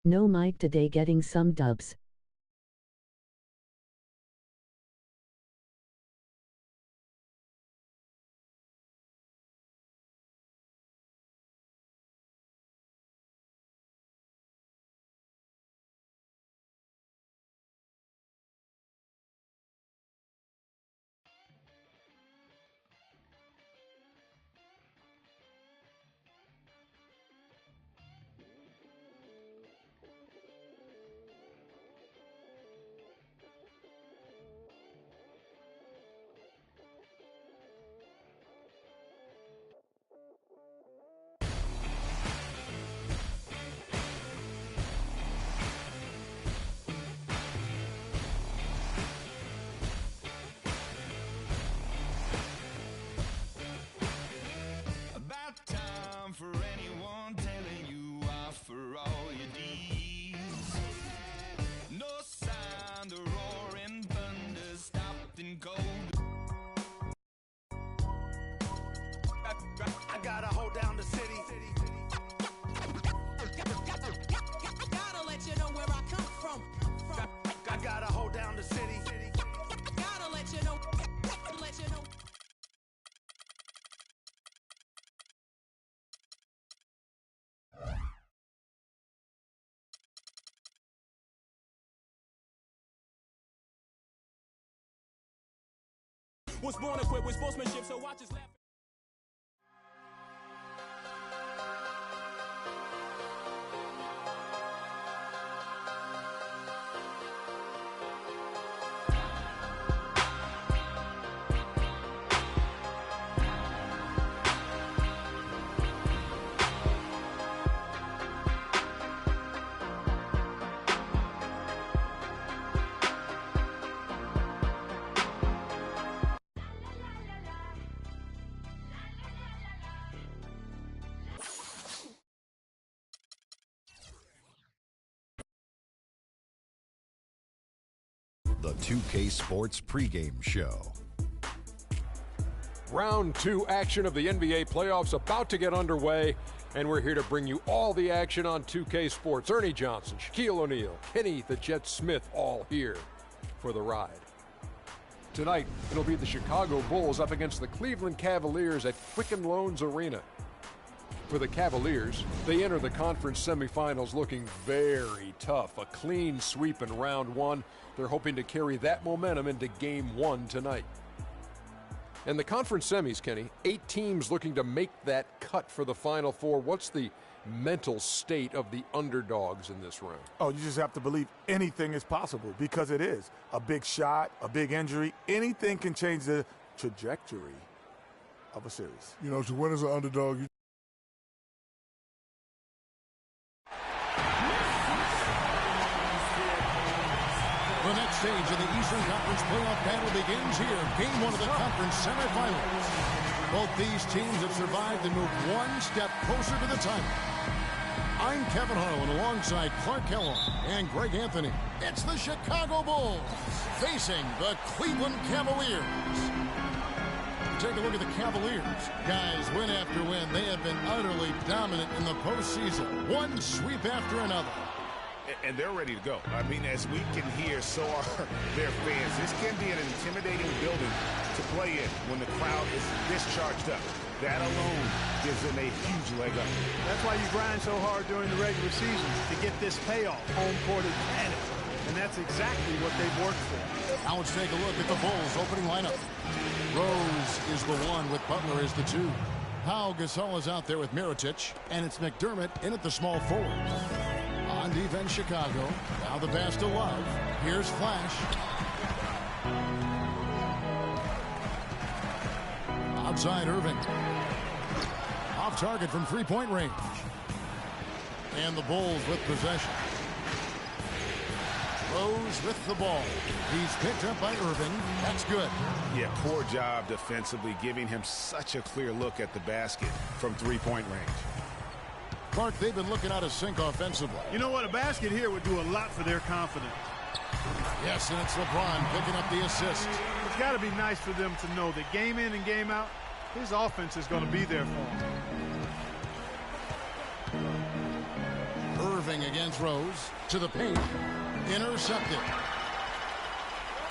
No Mike today getting some dubs. About time for anyone telling you off for all your deeds. No sign, the roaring thunder stopped in cold. I gotta hold down the city. Gotta let you know where I come from. I gotta hold down the city. Gotta let you know. Let you know. Was born equipped with sportsmanship, so watch us laugh. The 2K Sports pregame show. Round 2 action of the NBA playoffs about to get underway, and we're here to bring you all the action on 2K Sports. Ernie Johnson, Shaquille O'Neal, Kenny the Jet Smith, all here for the ride. Tonight, it'll be the Chicago Bulls up against the Cleveland Cavaliers at Quicken Loans Arena. For the Cavaliers, they enter the conference semifinals looking very tough. A clean sweep in round 1. They're hoping to carry that momentum into game 1 tonight. And the conference semis, Kenny, 8 teams looking to make that cut for the Final Four. What's the mental state of the underdogs in this round? Oh, you just have to believe anything is possible, because it is. A big shot, a big injury, anything can change the trajectory of a series. You know, to win as an underdog, you The next stage of the Eastern Conference playoff battle begins here. Game 1 of the conference semifinals. Both these teams have survived and moved one step closer to the title. I'm Kevin Harlan alongside Clark Kellogg and Greg Anthony. It's the Chicago Bulls facing the Cleveland Cavaliers. Take a look at the Cavaliers. Guys, win after win, they have been utterly dominant in the postseason. One sweep after another. And they're ready to go. I mean, as we can hear, so are their fans. This can be an intimidating building to play in when the crowd is this charged up. That alone gives them a huge leg up. That's why you grind so hard during the regular season, to get this payoff, home court advantage. And that's exactly what they've worked for. Now let's take a look at the Bulls' opening lineup. Rose is the 1 with Butler as the 2. Pau Gasol is out there with Mirotic, and it's McDermott in at the small forward. On defense, Chicago. Now the pass to Love. Here's Flash. Outside Irving. Off target from three-point range. And the Bulls with possession. Rose with the ball. He's picked up by Irving. That's good. Yeah, poor job defensively, giving him such a clear look at the basket from three-point range. Clark, they've been looking out of sync offensively. You know what? A basket here would do a lot for their confidence. Yes, and it's LeBron picking up the assist. It's got to be nice for them to know that game in and game out, his offense is going to be there for him. Irving against Rose. To the paint. Intercepted.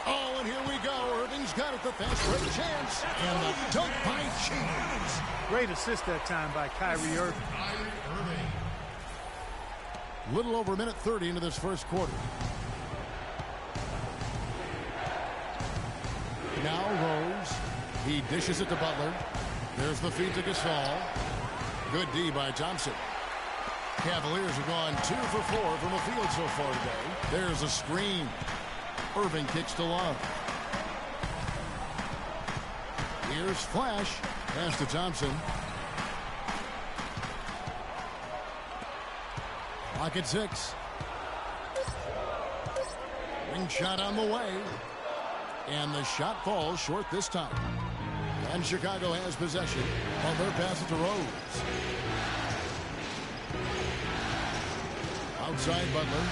Oh, and here we go. Irving's got it. The fast break chance. And the dunk by Cheese. Great assist that time by Kyrie Irving. Little over a minute 30 into this first quarter. Now Rose. He dishes it to Butler. There's the feed to Gasol. Good D by Thompson. Cavaliers have gone 2 for 4 from the field so far today. There's a screen. Irving kicks to Love. Here's Flash. Pass to Thompson. Clock at 6. Ring shot on the way. And the shot falls short this time. And Chicago has possession. Butler passes to Rose. Outside Butler.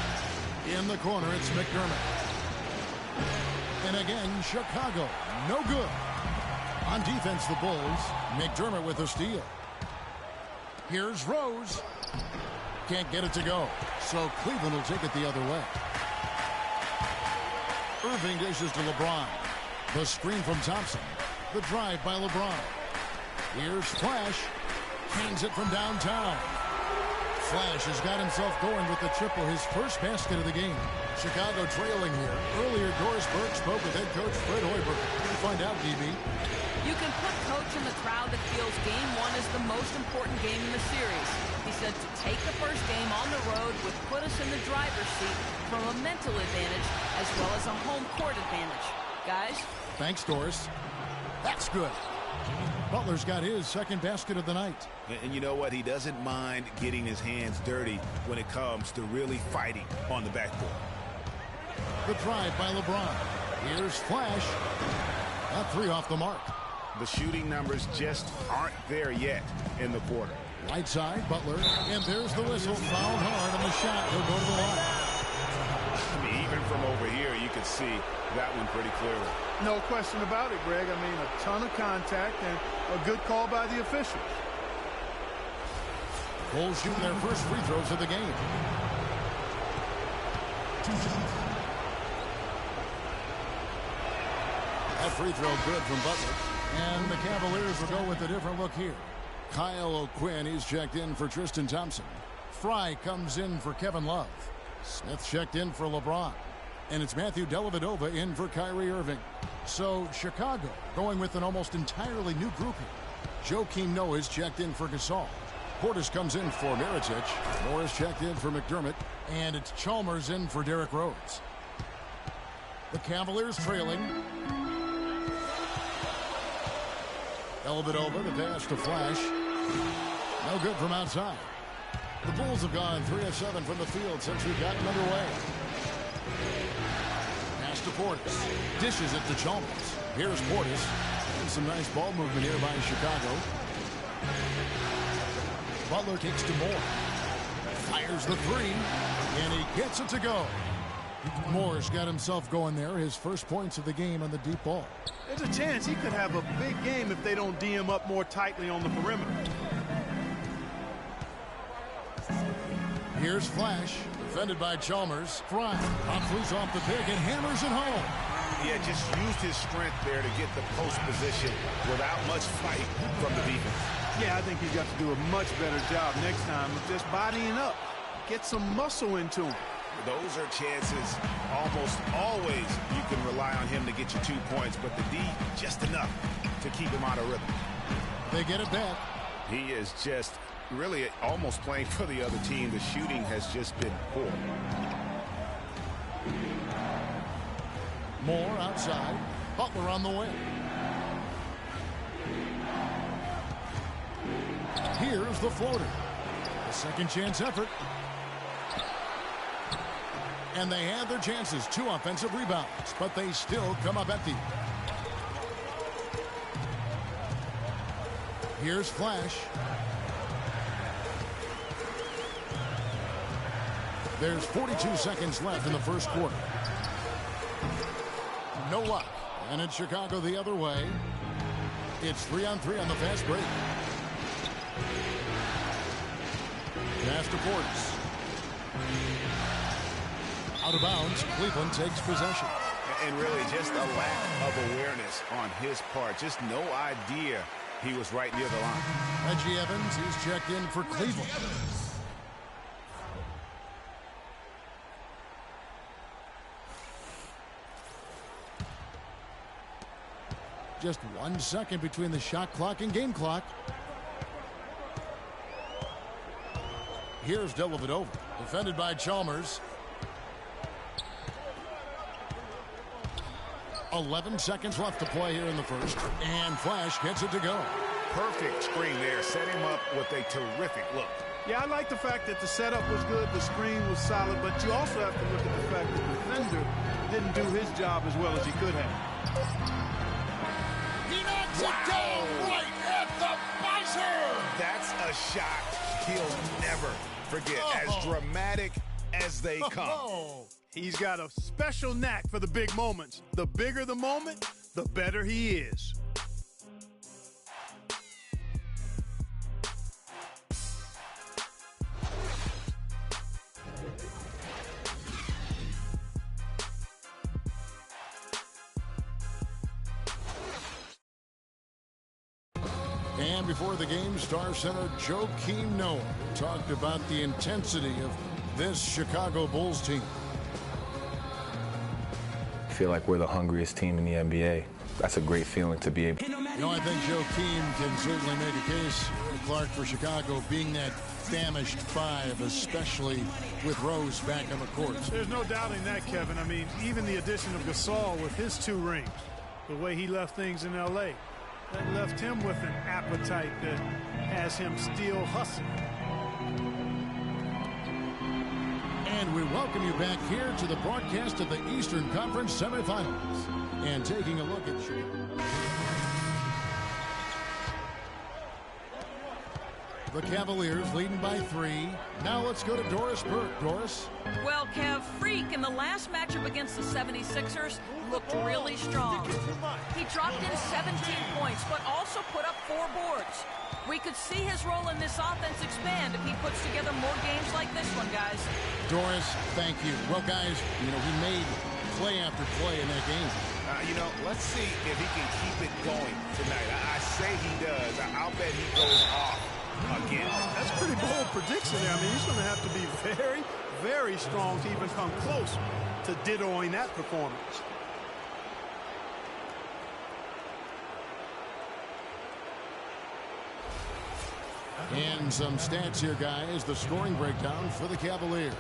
In the corner, it's McDermott. And again, Chicago. No good. On defense, the Bulls. McDermott with a steal. Here's Rose. Can't get it to go. So Cleveland will take it the other way. Irving dishes to LeBron. The screen from Thompson. The drive by LeBron. Here's Flash. Hangs it from downtown. Flash has got himself going with the triple, his first basket of the game. Chicago trailing here. Earlier, Doris Burke spoke with head coach Fred Hoiberg. We'll find out, DB. You can put coach in the crowd that feels game one is the most important game in the series. He said to take the first game on the road would put us in the driver's seat from a mental advantage as well as a home court advantage. Guys? Thanks, Doris. That's good. Butler's got his second basket of the night. And you know what? He doesn't mind getting his hands dirty when it comes to really fighting on the backboard. The drive by LeBron. Here's Flash. That 3 off the mark. The shooting numbers just aren't there yet in the quarter. Right side, Butler. And there's the whistle. Fouled hard on the shot. He'll go to the line. I mean, even from over here, you could see that one pretty clearly. No question about it, Greg. I mean, a ton of contact and a good call by the officials. Bulls shooting their first free throws of the game. That free throw good from Butler. And the Cavaliers will go with a different look here. Kyle O'Quinn, he's checked in for Tristan Thompson. Fry comes in for Kevin Love. Smith checked in for LeBron. And it's Matthew Dellavedova in for Kyrie Irving. So Chicago going with an almost entirely new grouping. Joakim Noah is checked in for Gasol. Portis comes in for Mirotic. Morris checked in for McDermott. And it's Chalmers in for Derrick Rose. The Cavaliers trailing. Dellavedova, the pass to Flash. No good from outside. The Bulls have gone 3 of 7 from the field since we've gotten underway. Pass to Portis. Dishes it to Chalmers. Here's Portis. And some nice ball movement here by Chicago. Butler kicks to Moore. Fires the 3. And he gets it to go. Moore's got himself going there. His first points of the game on the deep ball. There's a chance he could have a big game if they don't D him up more tightly on the perimeter. Here's Flash, defended by Chalmers. Fry pops loose off the pick and hammers it home. Yeah, just used his strength there to get the post position without much fight from the defense. Yeah, I think he's got to do a much better job next time of just bodying up. Get some muscle into him. Those are chances almost always you can rely on him to get you 2 points, but the D just enough to keep him out of rhythm. They get it back. He is just really almost playing for the other team. The shooting has just been poor. Moore outside. Butler on the wing. Here's the floater. A second chance effort. And they had their chances. 2 offensive rebounds, but they still come up empty. Here's Flash. There's 42 seconds left in the first quarter. No luck. And it's Chicago the other way. It's 3-on-3 on the fast break. Pass to Portis. Out of bounds, Cleveland takes possession. And really just a lack of awareness on his part. Just no idea he was right near the line. Reggie Evans, he's checked in for Cleveland. Just 1 second between the shot clock and game clock. Here's Dellavedova, defended by Chalmers. 11 seconds left to play here in the first. And Flash gets it to go. Perfect screen there. Set him up with a terrific look. Yeah, I like the fact that the setup was good, the screen was solid, but you also have to look at the fact that the defender didn't do his job as well as he could have. He knocks it down right at the buzzer! That's a shot he'll never forget. As dramatic as they come. He's got a special knack for the big moments. The bigger the moment, the better he is. And before the game, Star Center Joakim Noah talked about the intensity of this Chicago Bulls team. I feel like we're the hungriest team in the NBA. That's a great feeling to be able. You know, I think Joakim can certainly make a case, Clark, for Chicago being that famished five, especially with Rose back on the court. There's no doubting that, Kevin. I mean, even the addition of Gasol with his 2 rings, the way he left things in L.A., that left him with an appetite that has him still hustling. And we welcome you back here to the broadcast of the Eastern Conference semifinals. And taking a look at the Cavaliers leading by 3. Now let's go to Doris Burke. Doris? Well, Kev, Freak in the last matchup against the 76ers looked really strong. He dropped in 17 points, but also put up 4 boards. We could see his role in this offense expand if he puts together more games like this one, guys. Doris, thank you. Well, guys, you know, he made play after play in that game. You know, let's see if he can keep it going tonight. I say he does. I'll bet he goes off again. That's a pretty bold prediction there. I mean, he's going to have to be very, very strong to even come close to dittoing that performance. And some stats here, guys. The scoring breakdown for the Cavaliers.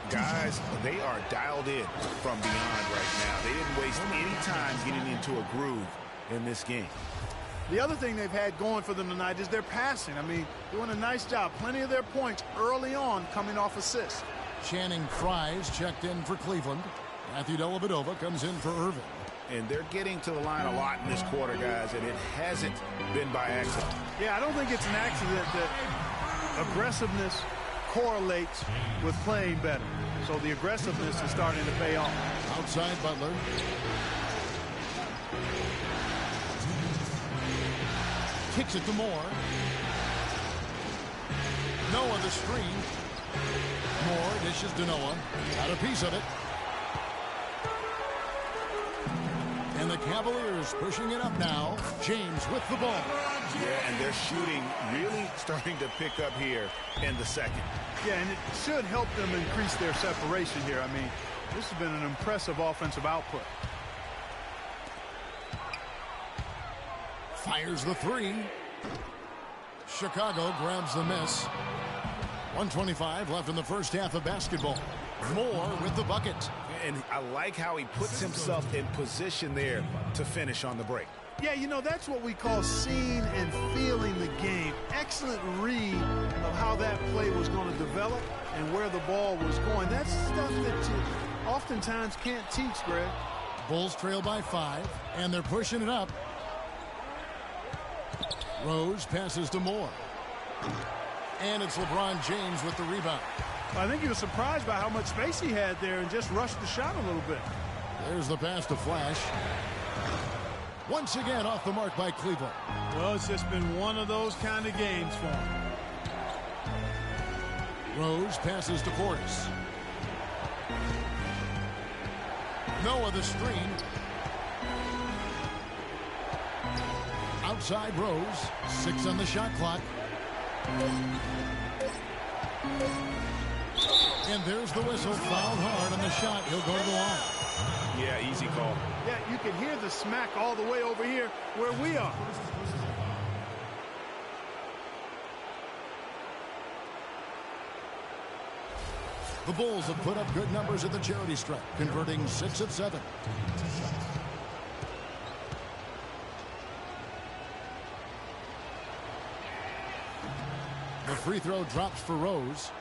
Guys, they are dialed in from beyond right now. They didn't waste any time getting into a groove in this game. The other thing they've had going for them tonight is their passing. I mean, doing a nice job. Plenty of their points early on coming off assists. Channing Frye's checked in for Cleveland. Matthew Dellavedova comes in for Irving. And they're getting to the line a lot in this quarter, guys, and it hasn't been by accident. Yeah, I don't think it's an accident that aggressiveness correlates with playing better. So the aggressiveness is starting to pay off. Outside Butler. Kicks it to Moore. Noah the screen. Moore dishes to Noah. Got a piece of it. And the Cavaliers pushing it up now. James with the ball. Yeah, and they're shooting really starting to pick up here in the second. Yeah, and it should help them increase their separation here. I mean, this has been an impressive offensive output. Fires the 3. Chicago grabs the miss. 1:25 left in the first half of basketball. Moore with the bucket. And I like how he puts himself in position there to finish on the break. Yeah, you know, that's what we call seeing and feeling the game. Excellent read of how that play was going to develop and where the ball was going. That's stuff that you oftentimes can't teach, Greg. Bulls trail by 5, and they're pushing it up. Rose passes to Moore. And it's LeBron James with the rebound. I think he was surprised by how much space he had there and just rushed the shot a little bit. There's the pass to Flash. Once again off the mark by Cleveland. Well, it's just been one of those kind of games for him. Rose passes to Portis. Noah the screen. Outside Rose. 6 on the shot clock. And there's the whistle. Fouled hard on the shot. He'll go to the line. Yeah, easy call. Yeah, you can hear the smack all the way over here where we are. The Bulls have put up good numbers at the charity stripe, converting 6 of 7. The free throw drops for Rose.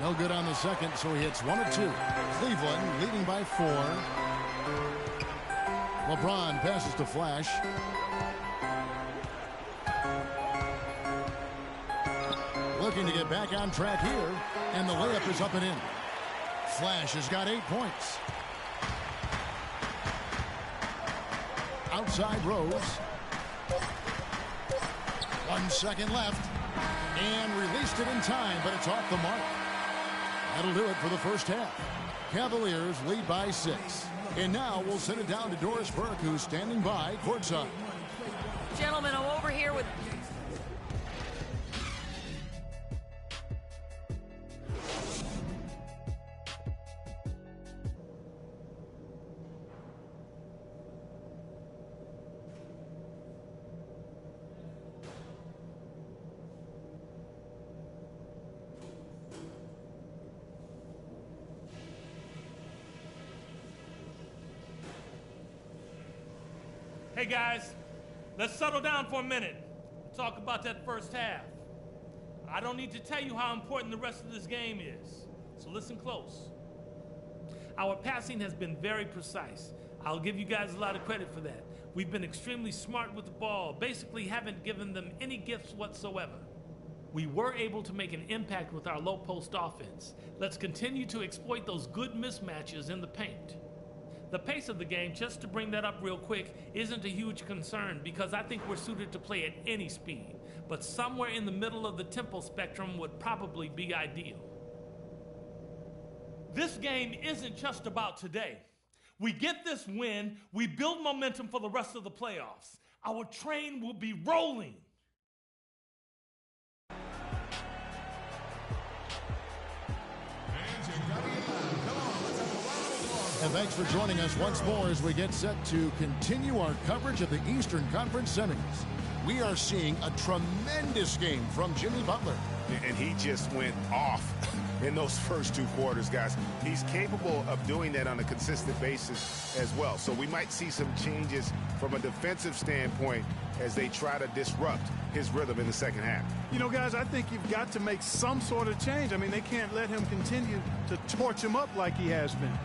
No good on the second, so he hits 1 of 2. Cleveland leading by 4. LeBron passes to Flash. Looking to get back on track here, and the layup is up and in. Flash has got 8 points. Outside Rose. 1 second left, and released it in time, but it's off the mark. That'll do it for the first half. Cavaliers lead by 6. And now we'll send it down to Doris Burke, who's standing by courtside. Gentlemen, I'm over here with... Hey guys, let's settle down for a minute and talk about that first half. I don't need to tell you how important the rest of this game is, so listen close. Our passing has been very precise. I'll give you guys a lot of credit for that. We've been extremely smart with the ball, basically haven't given them any gifts whatsoever. We were able to make an impact with our low post offense. Let's continue to exploit those good mismatches in the paint. The pace of the game, just to bring that up real quick, isn't a huge concern because I think we're suited to play at any speed. But somewhere in the middle of the tempo spectrum would probably be ideal. This game isn't just about today. We get this win, we build momentum for the rest of the playoffs. Our train will be rolling. And thanks for joining us once more as we get set to continue our coverage of the Eastern Conference Semis. We are seeing a tremendous game from Jimmy Butler. And he just went off in those first 2 quarters, guys. He's capable of doing that on a consistent basis as well. So we might see some changes from a defensive standpoint as they try to disrupt his rhythm in the second half. You know, guys, I think you've got to make some sort of change. I mean, they can't let him continue to torch him up like he has been.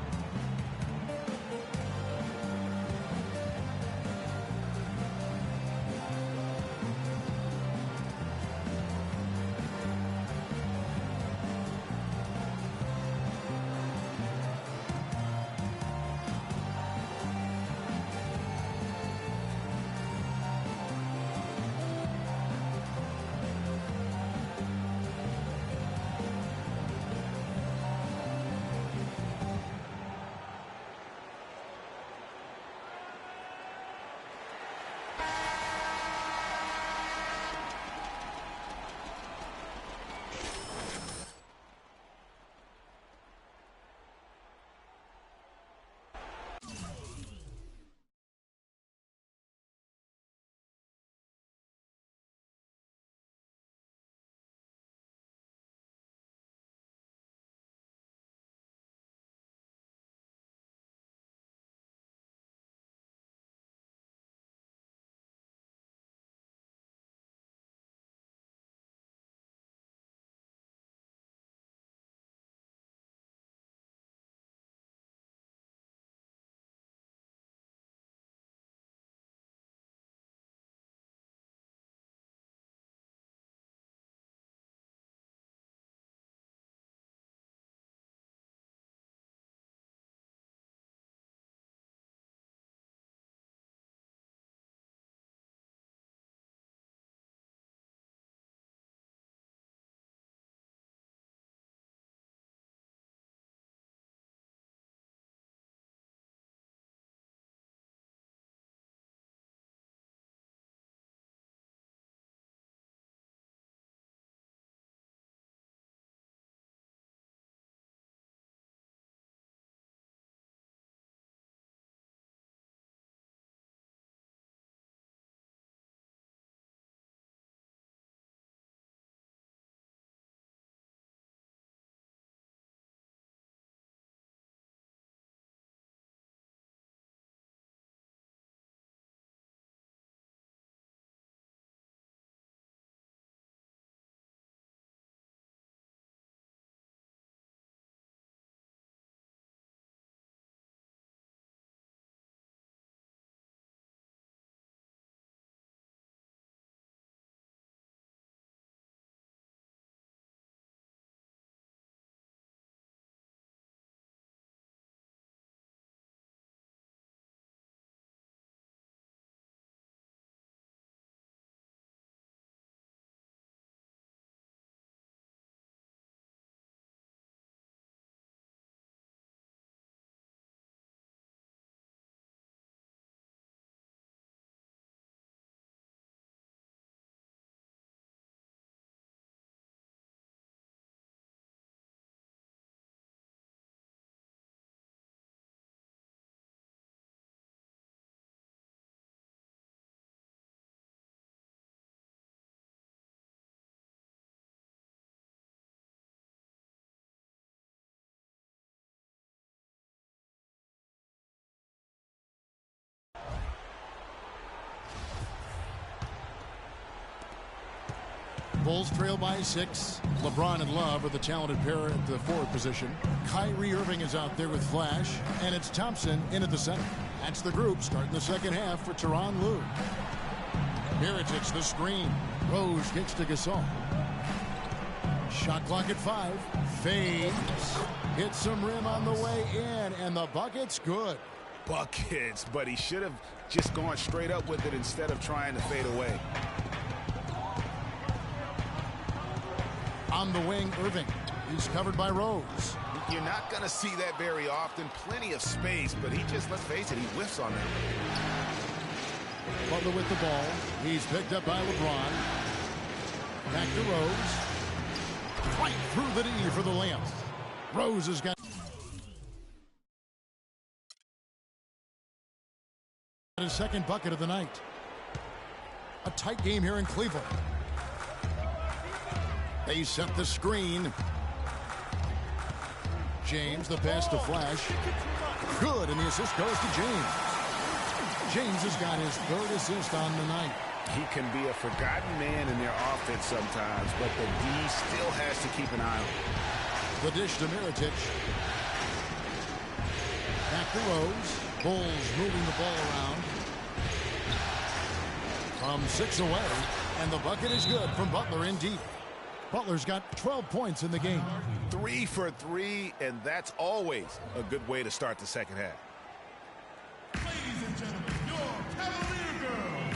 Bulls trail by 6. LeBron and Love are the talented pair at the forward position. Kyrie Irving is out there with Flash, and it's Thompson in at the center. That's the group starting the second half for Tyronn Lue. Mirotic the screen. Rose kicks to Gasol. Shot clock at 5. Fades. Hits some rim on the way in, and the bucket's good. Buckets, but he should have just gone straight up with it instead of trying to fade away. On the wing, Irving. He's covered by Rose. You're not going to see that very often. Plenty of space, but he just, let's face it, he whiffs on that. Butler with the ball. He's picked up by LeBron. Back to Rose. Right through the D for the layup. Rose has got his second bucket of the night. A tight game here in Cleveland. They set the screen. James, the pass to Flash. Good, and the assist goes to James. James has got his third assist on the night. He can be a forgotten man in their offense sometimes, but the D still has to keep an eye on him. The dish to Mirotic. Back to Rose. Bulls moving the ball around. From 6 away, and the bucket is good from Butler in deep. Butler's got 12 points in the game. 3 for 3, and that's always a good way to start the second half. Ladies and gentlemen, your Cavalier girls.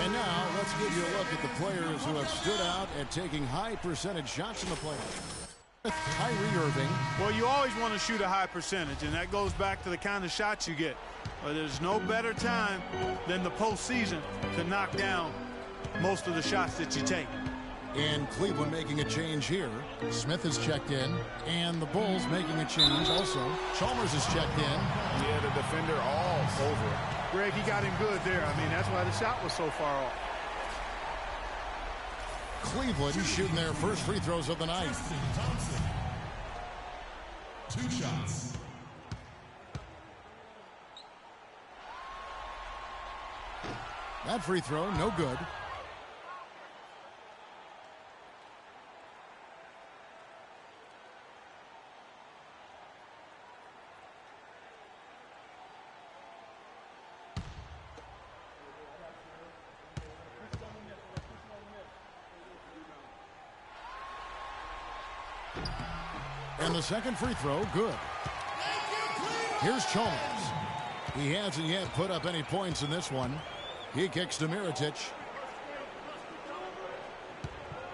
And now, let's give you a look at the players who have stood out at taking high percentage shots in the playoffs. Kyrie Irving. Well, you always want to shoot a high percentage, and that goes back to the kind of shots you get. But there's no better time than the postseason to knock down most of the shots that you take. And Cleveland making a change here. Smith has checked in, and the Bulls making a change also. Chalmers has checked in. Yeah, the defender all over it. Greg, he got him good there. I mean, that's why the shot was so far off. Cleveland shooting their first free throws of the night. Thompson. 2 shots. That free throw, no good. And the second free throw, good. Here's Chalmers. He hasn't yet put up any points in this one. He kicks to Mirotic.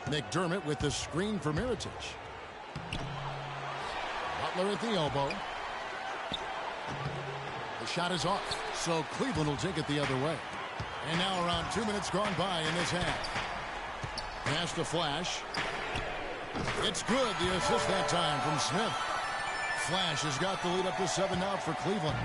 McDermott with the screen for Mirotic. Butler at the elbow. The shot is off, so Cleveland will take it the other way. And now around 2 minutes gone by in this half. Pass to Flash. It's good, the assist that time from Smith. Flash has got the lead up to 7 now for Cleveland.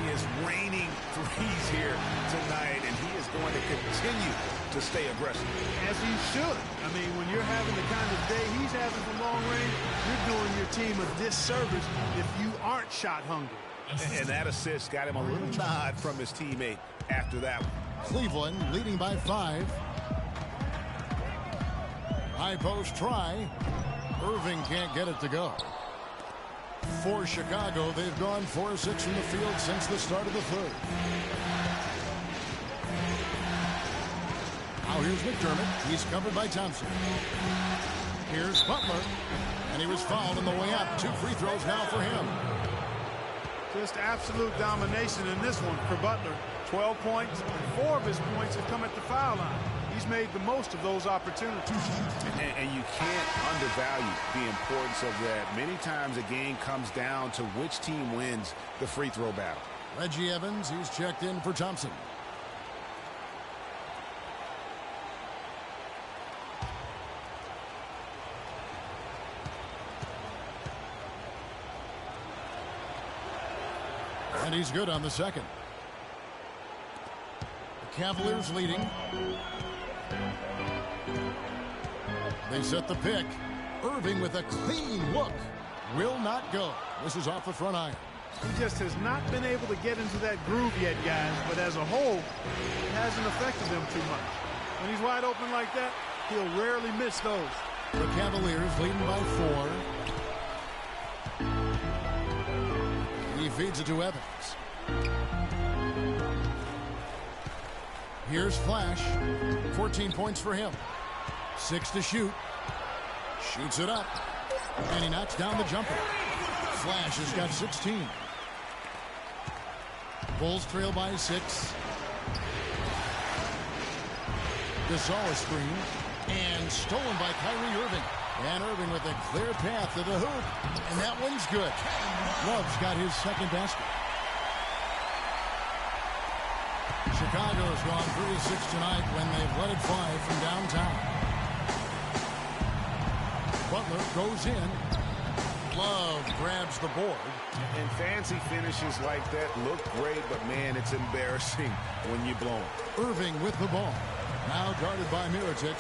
He is raining threes here tonight, and he is going to continue to stay aggressive. As he should. I mean, when you're having the kind of day he's having from long range, you're doing your team a disservice if you aren't shot hungry. And that assist got him a little nod from his teammate after that one. Cleveland leading by 5. High post try. Irving can't get it to go. For Chicago, they've gone 4 of 6 from the field since the start of the third. Now here's McDermott. He's covered by Thompson. Here's Butler. And he was fouled on the way up. 2 free throws now for him. Just absolute domination in this one for Butler. 12 points, and 4 of his points have come at the foul line. He's made the most of those opportunities. And you can't undervalue the importance of that. Many times a game comes down to which team wins the free throw battle. Reggie Evans, he's checked in for Thompson. And he's good on the second. The Cavaliers leading. They set the pick. Irving with a clean look. will not go. This is off the front iron. He just has not been able to get into that groove yet, guys. But as a whole, it hasn't affected him too much. When he's wide open like that, he'll rarely miss those. The Cavaliers leading by 4. He feeds it to Evans. Here's Flash. 14 points for him. 6 to shoot. Shoots it up. And he knocks down the jumper. Flash has got 16. Bulls trail by 6. Gasol screen. And stolen by Kyrie Irving. And Irving with a clear path to the hoop. And that one's good. Love's got his second basket. Chicago's gone 3-6 tonight when they've let it fly from downtown. Butler goes in. Love grabs the board. And fancy finishes like that look great, but man, it's embarrassing when you blow them. Irving with the ball. Now guarded by Mirotic.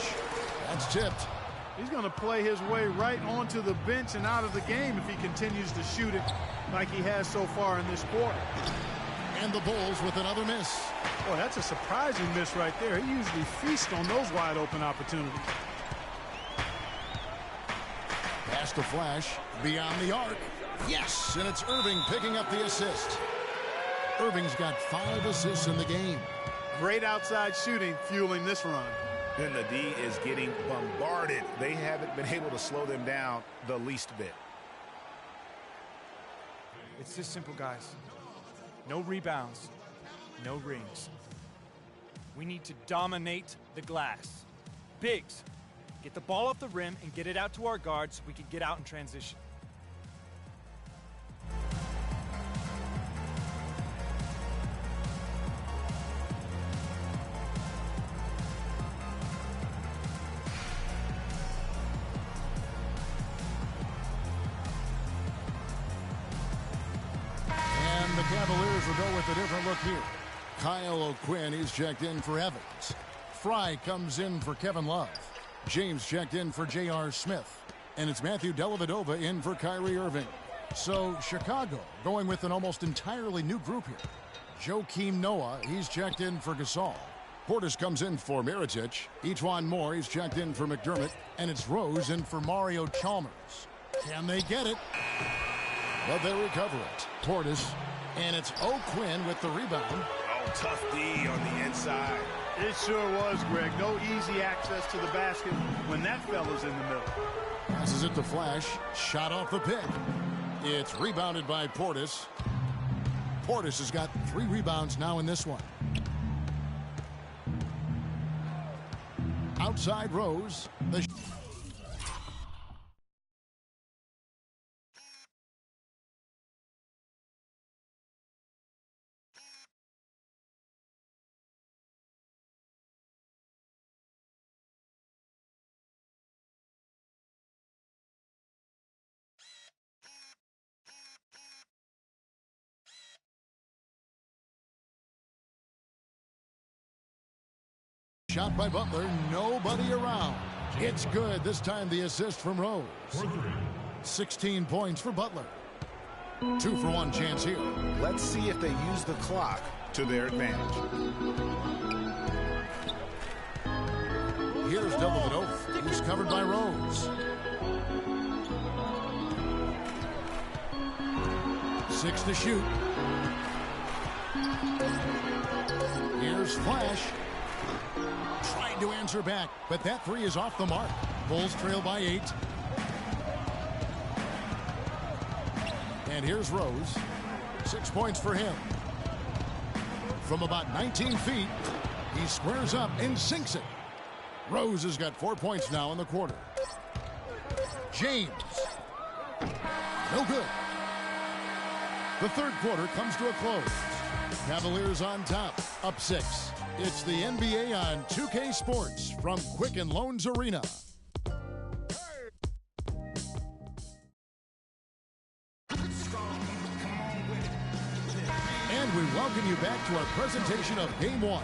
That's tipped. He's going to play his way right onto the bench and out of the game if he continues to shoot it like he has so far in this quarter. And the Bulls with another miss. Boy, that's a surprising miss right there. He usually feasts on those wide open opportunities. Pass to Flash. Beyond the arc. Yes, and it's Irving picking up the assist. Irving's got 5 assists in the game. Great outside shooting fueling this run. And the D is getting bombarded. They haven't been able to slow them down the least bit. It's this simple, guys. No rebounds, no rings. We need to dominate the glass. Biggs, get the ball off the rim and get it out to our guards so we can get out in transition. The Cavaliers will go with a different look here. Kyle O'Quinn, he's checked in for Evans. Fry comes in for Kevin Love. James checked in for J.R. Smith. And it's Matthew Dellavedova in for Kyrie Irving. So Chicago going with an almost entirely new group here. Joakim Noah, he's checked in for Gasol. Portis comes in for Mirotic. Etuan Moore, he's checked in for McDermott. And it's Rose in for Mario Chalmers. Can they get it? But they recover it. Portis. And it's O'Quinn with the rebound. Oh, tough D on the inside. It sure was, Greg. No easy access to the basket when that fella's in the middle. Passes it to Flash. Shot off the pick. It's rebounded by Portis. Portis has got 3 rebounds now in this one. Outside Rose. Shot by Butler, nobody around. It's good. This time the assist from Rose. 16 points for Butler. 2-for-1 chance here. Let's see if they use the clock to their advantage. Here's Dellavedova. He's covered by Rose. 6 to shoot. Here's Flash. Tried to answer back, but that 3 is off the mark. Bulls trail by 8. And here's Rose. 6 points for him. From about 19 feet, he squares up and sinks it. Rose has got 4 points now in the quarter. James. No good. The third quarter comes to a close. Cavaliers on top, up 6. It's the NBA on 2K Sports from Quicken Loans Arena. And we welcome you back to our presentation of Game 1.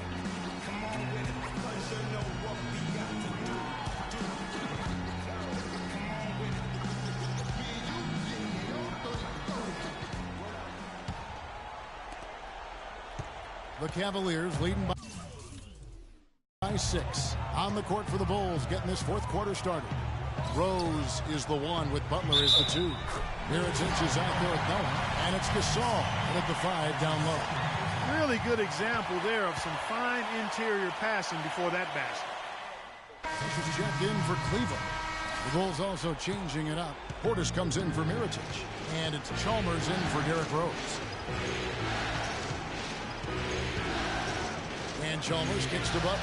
The Cavaliers leading by 6. On the court for the Bulls, getting this fourth quarter started. Rose is the 1 with Butler is the 2. Mirotic is out there with Noah, and it's Gasol at the 5 down low. Really good example there of some fine interior passing before that basket. This is checked in for Cleveland. The Bulls also changing it up. Portis comes in for Mirotic, and it's Chalmers in for Derrick Rose. And Chalmers kicks to Butler.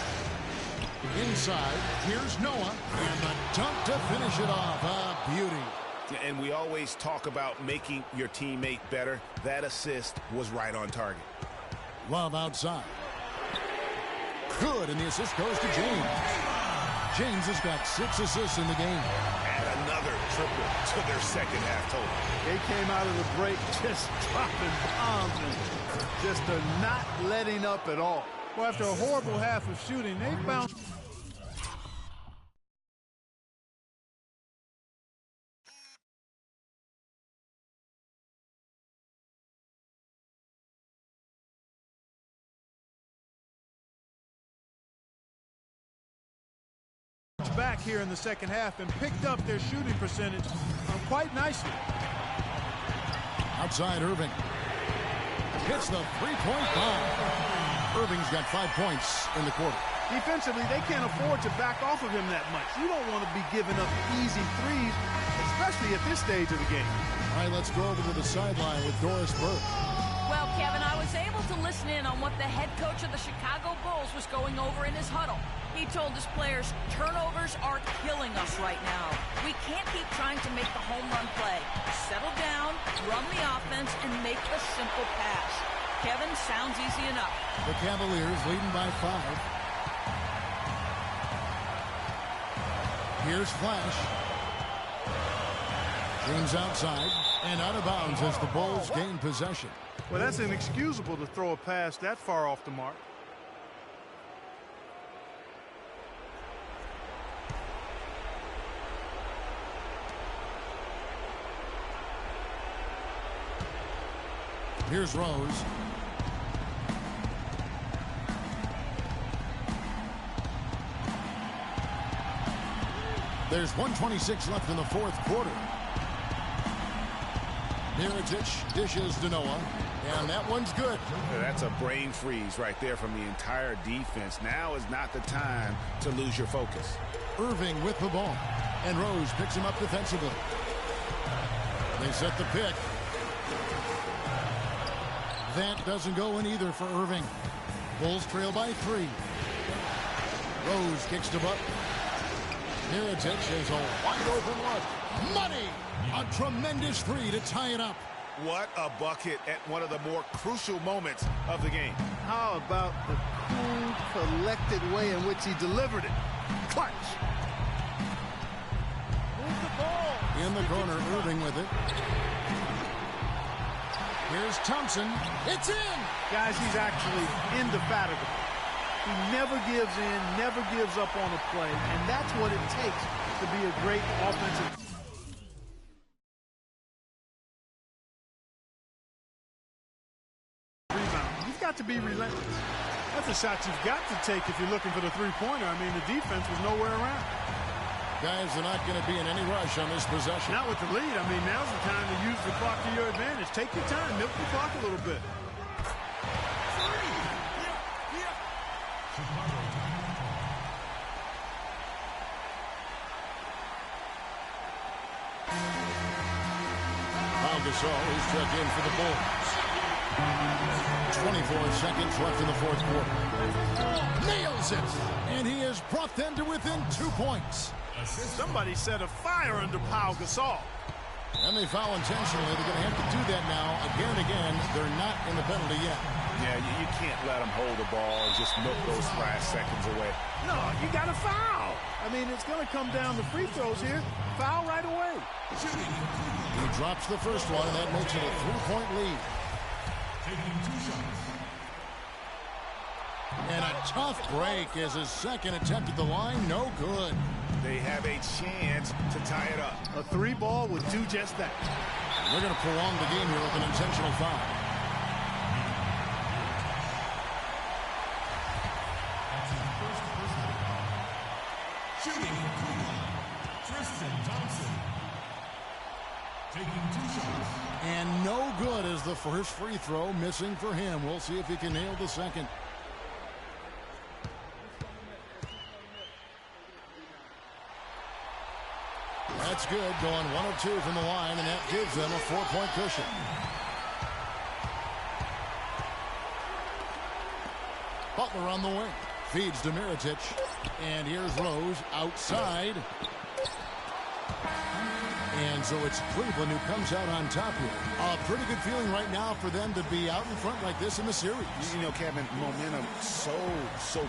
Inside, here's Noah, and the dunk to finish it off. A beauty. And we always talk about making your teammate better. That assist was right on target. Love outside. Good, and the assist goes to James. James has got 6 assists in the game. Add another triple to their second half total. They came out of the break just dropping bombs and just not letting up at all. Well, after a horrible half of shooting, they bounced. Back here in the second half and picked up their shooting percentage quite nicely. Outside Irving. Hits the three-point bomb. Irving's got 5 points in the quarter. Defensively, they can't afford to back off of him that much. You don't want to be giving up easy threes, especially at this stage of the game. All right, let's go over to the sideline with Doris Burke. Well, Kevin, I was able to listen in on what the head coach of the Chicago Bulls was going over in his huddle. He told his players, turnovers are killing us right now. We can't keep trying to make the home run play. Settle down, run the offense, and make a simple pass. Kevin, sounds easy enough. The Cavaliers leading by 5. Here's Flash. James outside and out of bounds as the Bulls gain possession. Well, that's inexcusable to throw a pass that far off the mark. Here's Rose. There's 1:26 left in the fourth quarter. Mirotic dishes to Noah, and that one's good. That's a brain freeze right there from the entire defense. Now is not the time to lose your focus. Irving with the ball, and Rose picks him up defensively. They set the pick. That doesn't go in either for Irving. Bulls trail by 3. Rose kicks to Butler. Mirotic is a wide open look. Money! A tremendous 3 to tie it up. What a bucket at one of the more crucial moments of the game. How about the cool, collected way in which he delivered it? Clutch. Move the ball. In the corner, Irving with it. Here's Thompson. It's in! Guys, he's actually indefatigable. He never gives in, never gives up on a play, and that's what it takes to be a great offensive. Rebound. You've got to be relentless. That's a shot you've got to take if you're looking for the three-pointer. I mean, the defense was nowhere around. Guys are not going to be in any rush on this possession. Not with the lead. I mean, now's the time to use the clock to your advantage. Take your time. Milk the clock a little bit. Pau Gasol is checked in for the Bulls. 24 seconds left in the fourth quarter. Nails it! And he has brought them to within 2 points. Somebody set a fire under Pau Gasol. And they foul intentionally. They're going to have to do that now again and again. They're not in the penalty yet. Yeah, you can't let them hold the ball and just milk those last seconds away. No, you got to foul. I mean, it's going to come down to free throws here. Foul right away. He drops the first one, and that makes it a 3-point lead. And a tough break as his second attempt at the line, no good. They have a chance to tie it up. A 3-ball would do just that. They're going to prolong the game here with an intentional foul. Shooting coupon, Tristan Thompson. Taking 2 shots. And no good as the first free throw, missing for him. We'll see if he can nail the second. That's good, going 1 of 2 from the line, and that gives them a 4-point cushion. Butler on the wing, feeds to Mirotic, and here's Rose outside. And so it's Cleveland who comes out on top here. A pretty good feeling right now for them to be out in front like this in the series. You know, Kevin, momentum so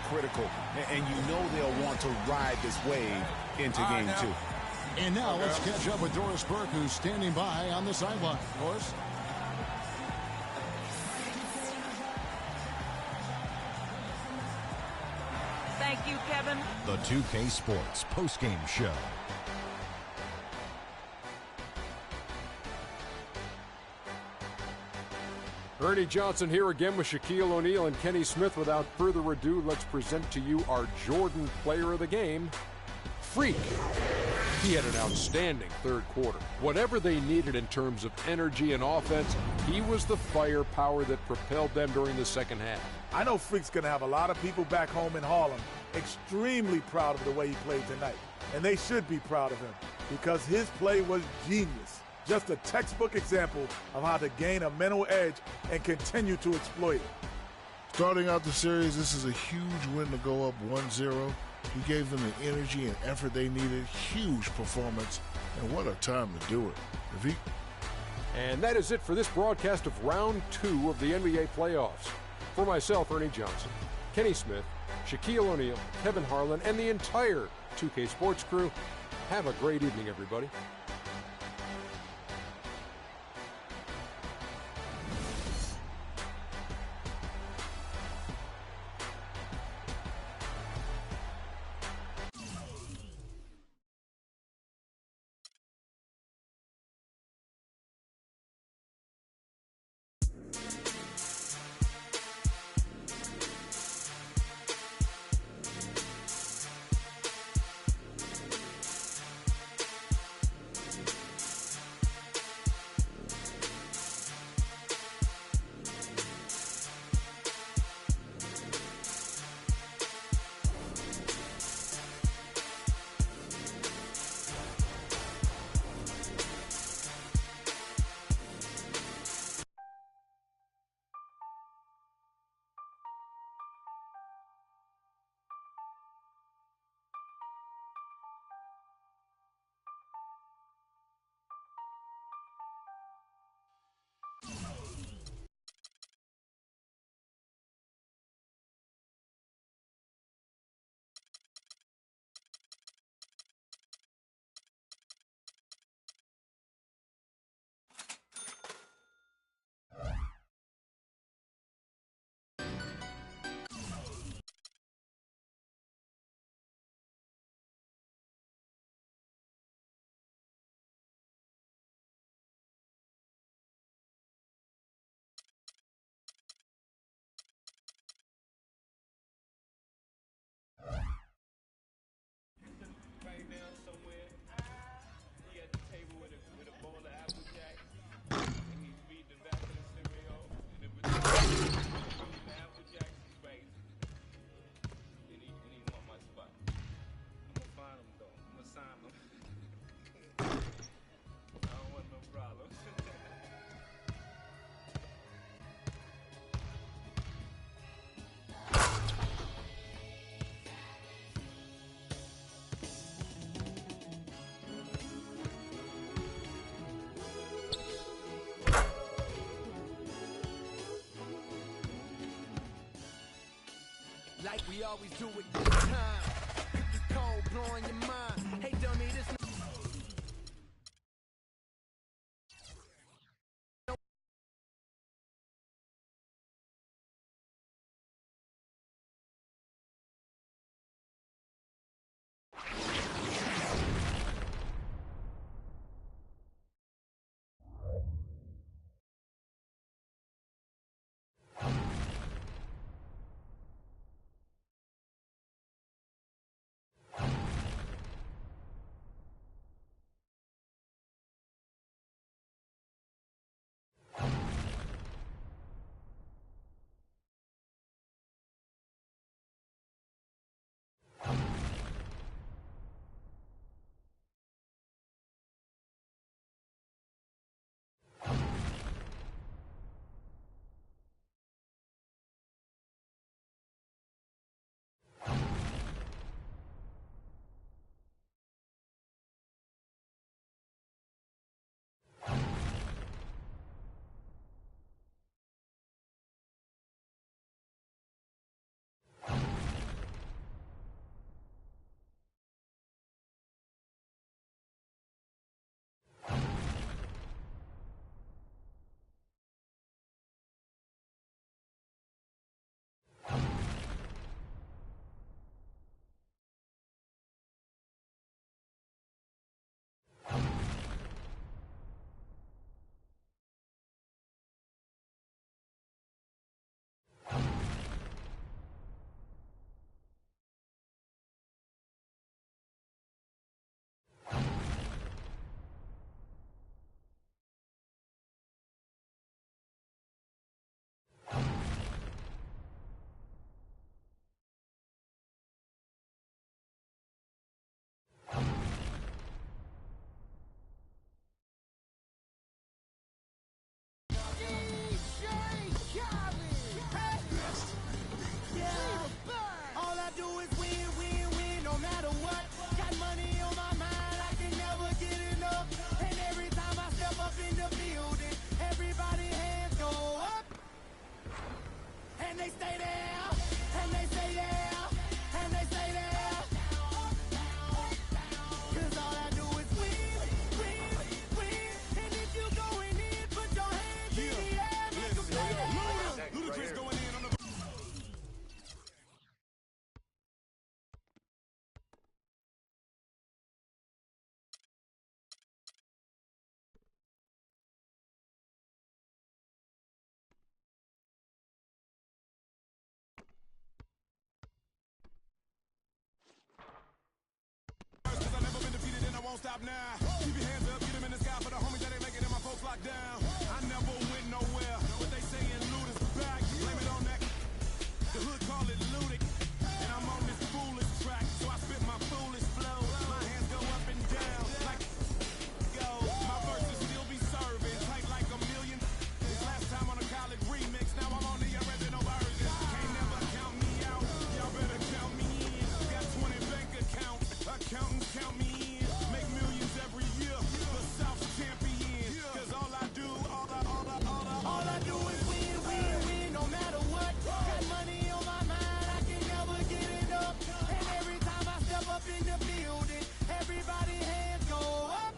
critical. And you know they'll want to ride this wave into game 2. And now let's catch up with Doris Burke, who's standing by on the sideline. Doris? Thank you, Kevin. The 2K Sports postgame show. Ernie Johnson here again with Shaquille O'Neal and Kenny Smith. Without further ado, let's present to you our Jordan player of the game, Freak. He had an outstanding third quarter. Whatever they needed in terms of energy and offense, he was the firepower that propelled them during the second half. I know Freak's going to have a lot of people back home in Harlem extremely proud of the way he played tonight. And they should be proud of him because his play was genius. Just a textbook example of how to gain a mental edge and continue to exploit it. Starting out the series, this is a huge win to go up 1-0. He gave them the energy and effort they needed. Huge performance, and what a time to do it. And that is it for this broadcast of Round 2 of the NBA playoffs. For myself, Ernie Johnson, Kenny Smith, Shaquille O'Neal, Kevin Harlan, and the entire 2K Sports crew, have a great evening, everybody. Like we always do it this time. Cold blowing your mind. Hey dummy, this stop now. Keep your hands up, get them in the sky for the homies that ain't making it, my folks locked down. I never went nowhere. What they saying, loot is back. Blame it on that. The hood call it looting. And I'm on this foolish track, so I spit my foolish flow. My hands go up and down like go. My verses still be serving, tight like a million. This last time on a college remix, now I'm on the original version. Can't never count me out, y'all better count me in. Got 20 bank accounts, accountants count me in. Make millions every year, the South's champion. Cause all I do, all I do is win, win, win, no matter what. Got money on my mind, I can never get it up. And every time I step up in the building, everybody hands go up.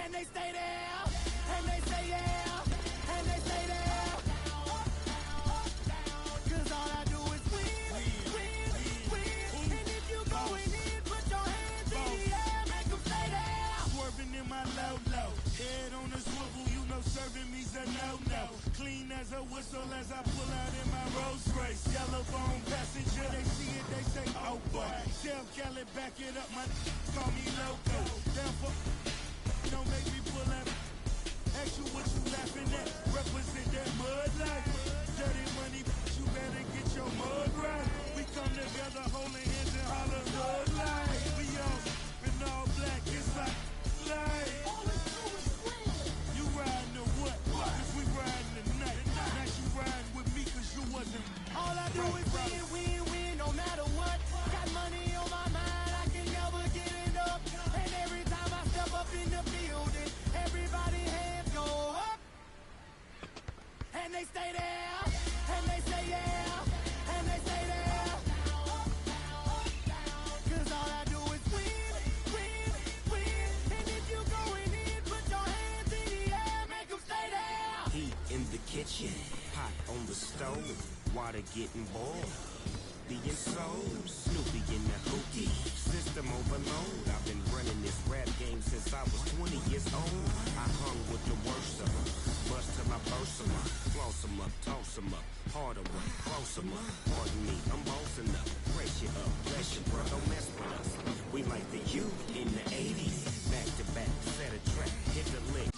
And they stay there, and they say yeah, and they stay there. Cause all I do is win, win, win. And if you going in, put your hands in the air, make them stay there. Swerving in my low, head on a swivel, you know serving me's a no-no. Clean as a whistle as I pull out in my Rolls Royce. Yellow bone passenger, they see it, they say, oh boy. Tell Kelly, back it up, my call me loco. Down for, don't make me pull out. Ask you what you laughing at, represent that mud life. Dirty money, you better get your mud right. We come together holding hands and holler mud life. We all in all black, it's like life. You riding or what? Cause we riding tonight. Now you riding with me cause you wasn't. All I do is win, win, win, no matter what. Got money on my mind, I can never get it up. And every time I step up in the building, everybody hands go up. And they stay there, and they say yeah, and they stay there. Cause all I do is win, win, win. And if you going in, put your hands in the air, make them stay there. Heat in the kitchen, hot on the stove, water getting boiled. Being sold, Snoopy in the hookie, system overload. I've been running this rap game since I was 20 years old. I hung with the worst of them, bust till I burst them up, floss them up, toss them up, harder work, close them up. Pardon me, I'm bossing up, brace you up, bless you, bro, don't mess with us. We like the youth in the 80s, back to back, set a track, hit the lick.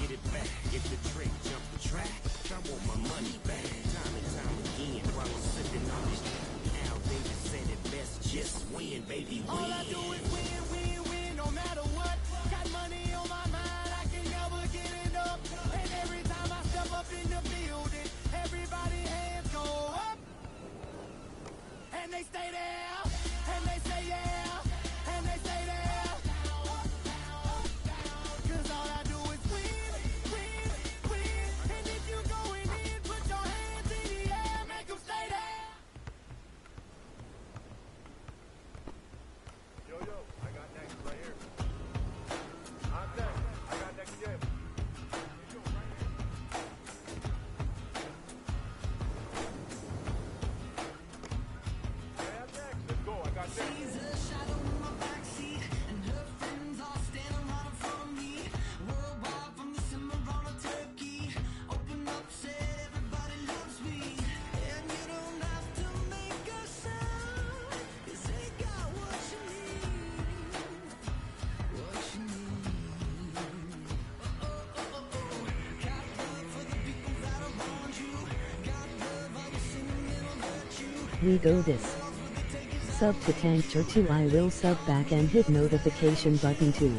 Get it back, get the trick, jump the track. I want my money back, time and time again. While I'm sipping on this, Al Davis said it best, just win, baby, win. All I do is win, win, win, no matter what. Got money on my mind, I can never get it up. And every time I step up in the building, everybody hands go up. And they stay there, and they say yeah, and they stay there. Cause all I do is win, win, win. And if you going in, put your hands in the air, make them stay there. Yo, I got next right here. I'm next. I got next, yeah. I'm next. Let's go. I got next. She's a shadow in my backseat, and her friends all standing right in front of me. Worldwide from the Cimarron to Turkey. Open up, said everybody loves me. And you don't have to make a sound, 'cause they got what you need. What you need. Got love for the people that are around you. Got love, I was in the middle, hurt you. We go this. Sub to Tankster 2. I will sub back and hit notification button too.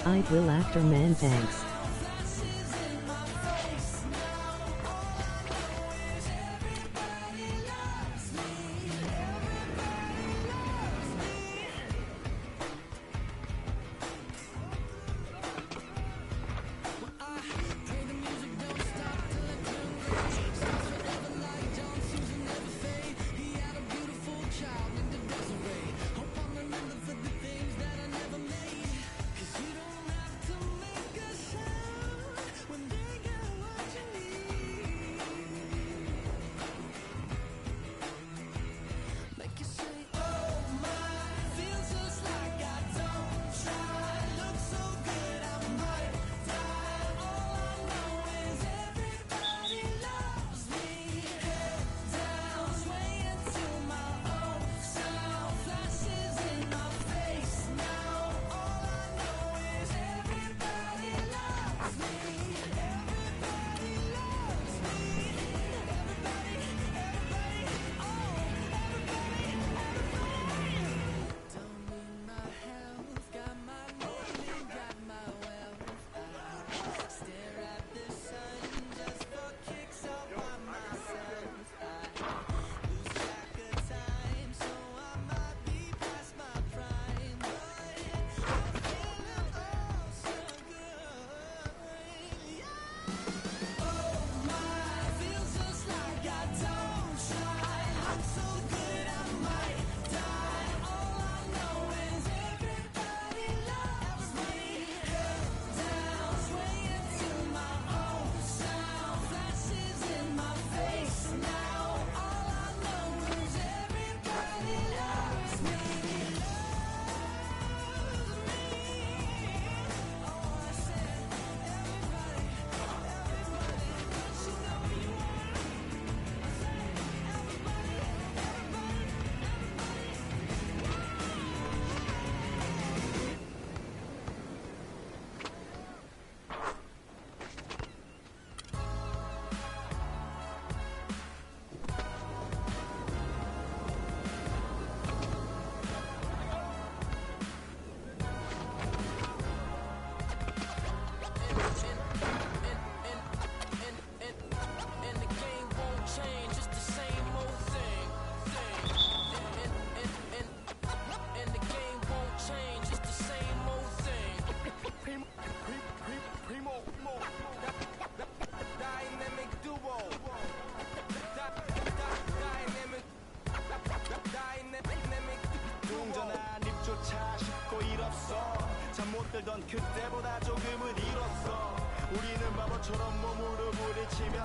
I will after man, thanks.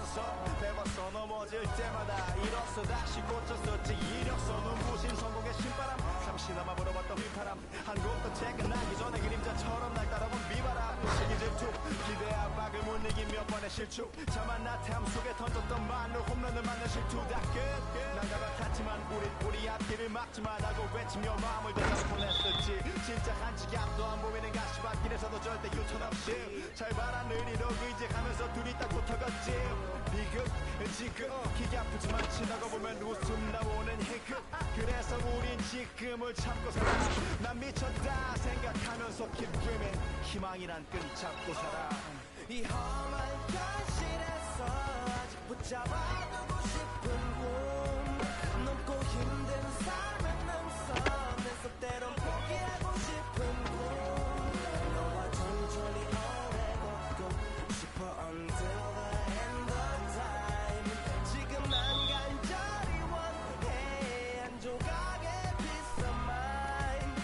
멈춰서 배웠어 넘어질 때마다 일어서 다시 고쳤었지 이력서 눈부신 성공의 신바람 잠시나마 불어봤던 휘파람 한 곳도 퇴근하기 전에 그림자처럼 날 따라온 비바람 시기 질투 기대 압박을 못 이긴 몇 번의 실축 자만 나태함 속에 던졌던 만루 홈런을 맞는 실투 다 끝 나가가 탔지만 우리 앞길을 막지 말라고 외치며 마음을 대서 보냈었지 진짜 한치 앞도 안 보이는 가시밭길에서도 절대 유턴 없이 잘 봐라 느리로 의지하면서 둘이 딱 붙어갔지 비극 지금 기가 아프지만 지나가 보면 웃음 나오는 희극 그래서 우린 지금을 참고 살아 난 미쳤다 생각하면서 keep dreaming 희망이란 끈 잡고 살아 이 험한 현실에서 아직 붙잡아두고 싶은 꿈 넘고 힘든 삶의 능선에서 때론 포기하고 싶은 꿈 너와 천천히 오래 걷고 싶어 until the end of time 지금 난 간절히 원해 한 조각의 peace of mind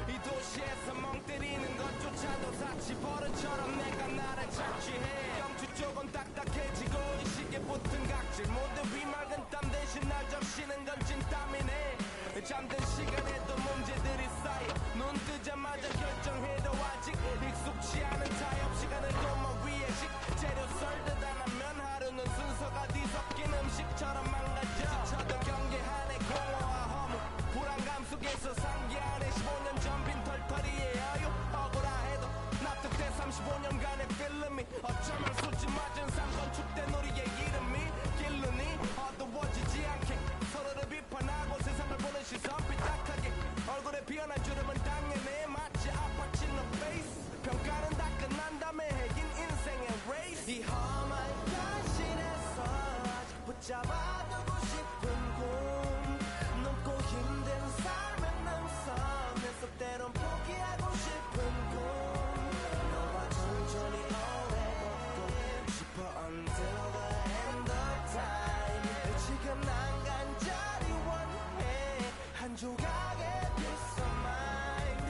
이 도시에서 멍 때리는 것조차도 사치 버릇처럼 내가 나를 착취해 영주 쪽은 딱딱해지고 이 시계 붙은 각질 모두 비맑은 땀 대신 날 적시는 건 찐땀이네 잠든 시간에도 문제들이 쌓여 눈 뜨자마자 결정해도 아직 익숙치 않은 타협 시간을 도마 위에 식재료 썰듯 안 하면 하루는 순서가 뒤섞인 음식처럼 망가져 지쳐도 경계하네 공허와 허무 불안감 속에서 상기하네 15년 전 빈 털터리의 여유 억울해도 납득돼 35년간의 필름이 어쩌면 수치 맞은 삶 건축된 우리의 이름이 길르니 어두워지지 않게 서로를 비판하고 세상을 보는 시선 삐딱하게 얼굴에 피어난 주름은 당연해 마치 아파치는 페이스 평가는 다 끝난 다음에 해긴 인생의 레이스 이 험한 현실에서 아직 붙잡아두고 싶은 꿈 넘고 힘든 삶의 능선에서 때론 포기하고 싶은 꿈 너와 천천히 오래 걷고 싶어 until the end of time 지금 난 간절히 원해 한 조각의 peace of mind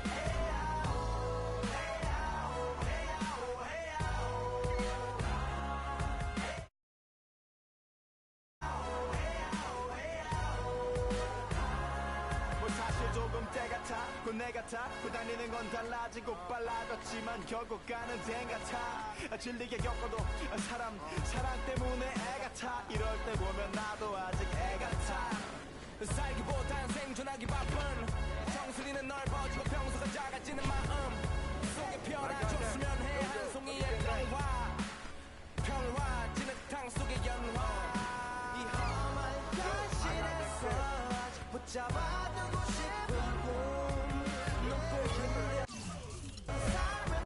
뭐 사실 조금 때 같아 곧 내 같아 그 다니는 건 달라지고 빨라졌지만 결국 가는 데 같아 질리게 겪어도 사랑 때문에 애 같아 이럴 때 보면 나도 아직 애 같아 살기보단 생존하기 바쁜 정수리는 넓어지고 평소가 작아지는 마음 속에 편안해졌으면 해 한 송이의 평화 진흙탕 속의 연화 이 험한 현실에서 아직 붙잡아두고 싶은 꿈 넘고 힘든 삶의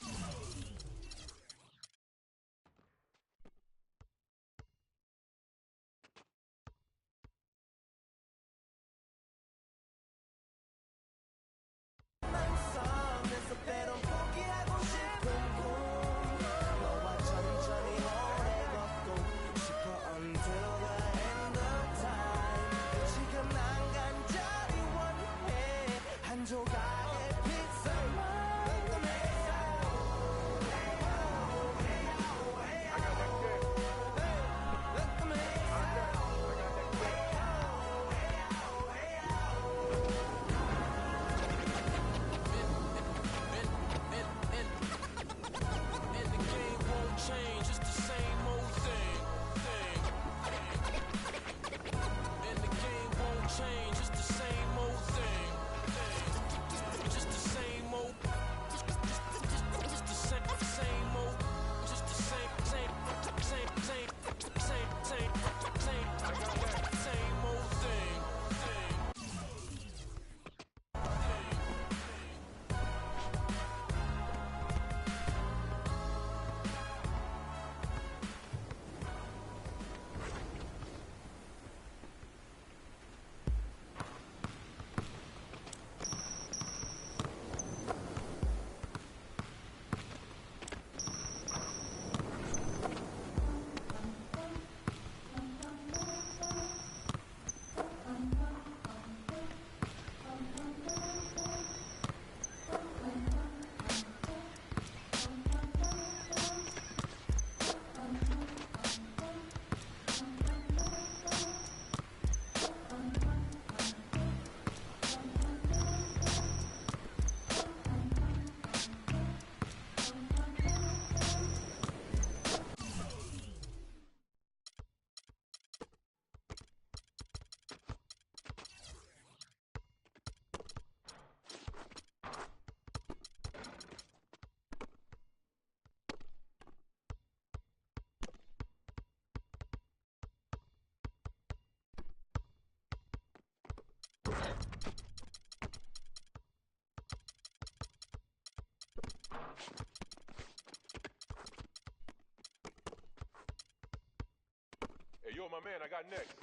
Chicago, my man. I got next.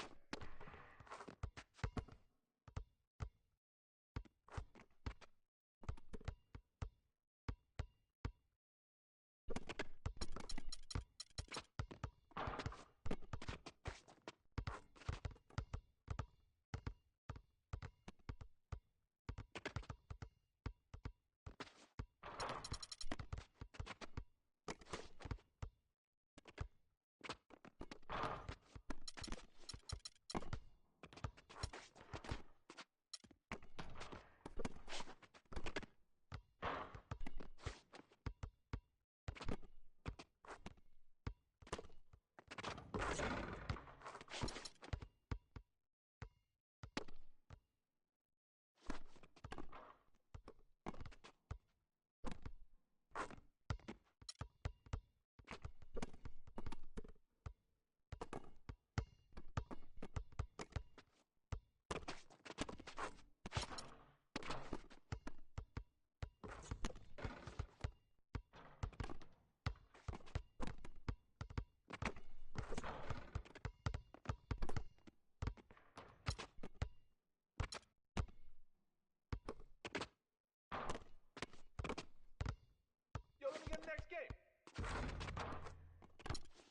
Yo, let me get the next game.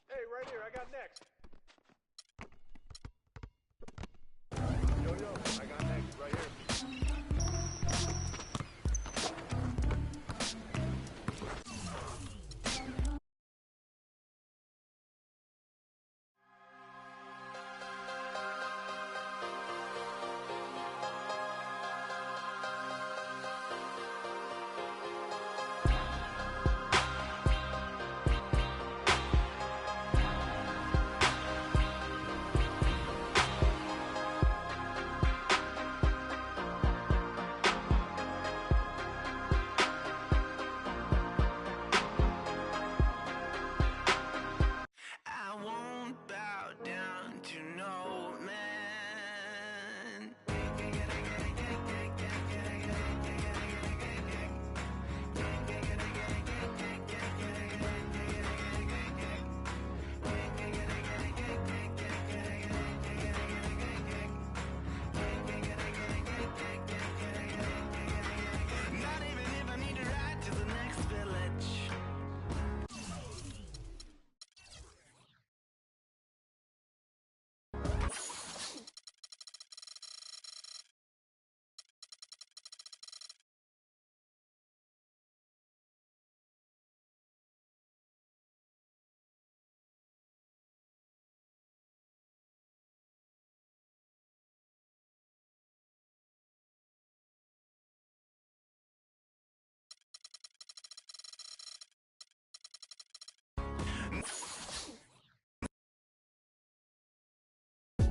Hey, right here, I got next. Yo, I got next, right here. I won't bow down to no man. Not even if I need to ride to the next village.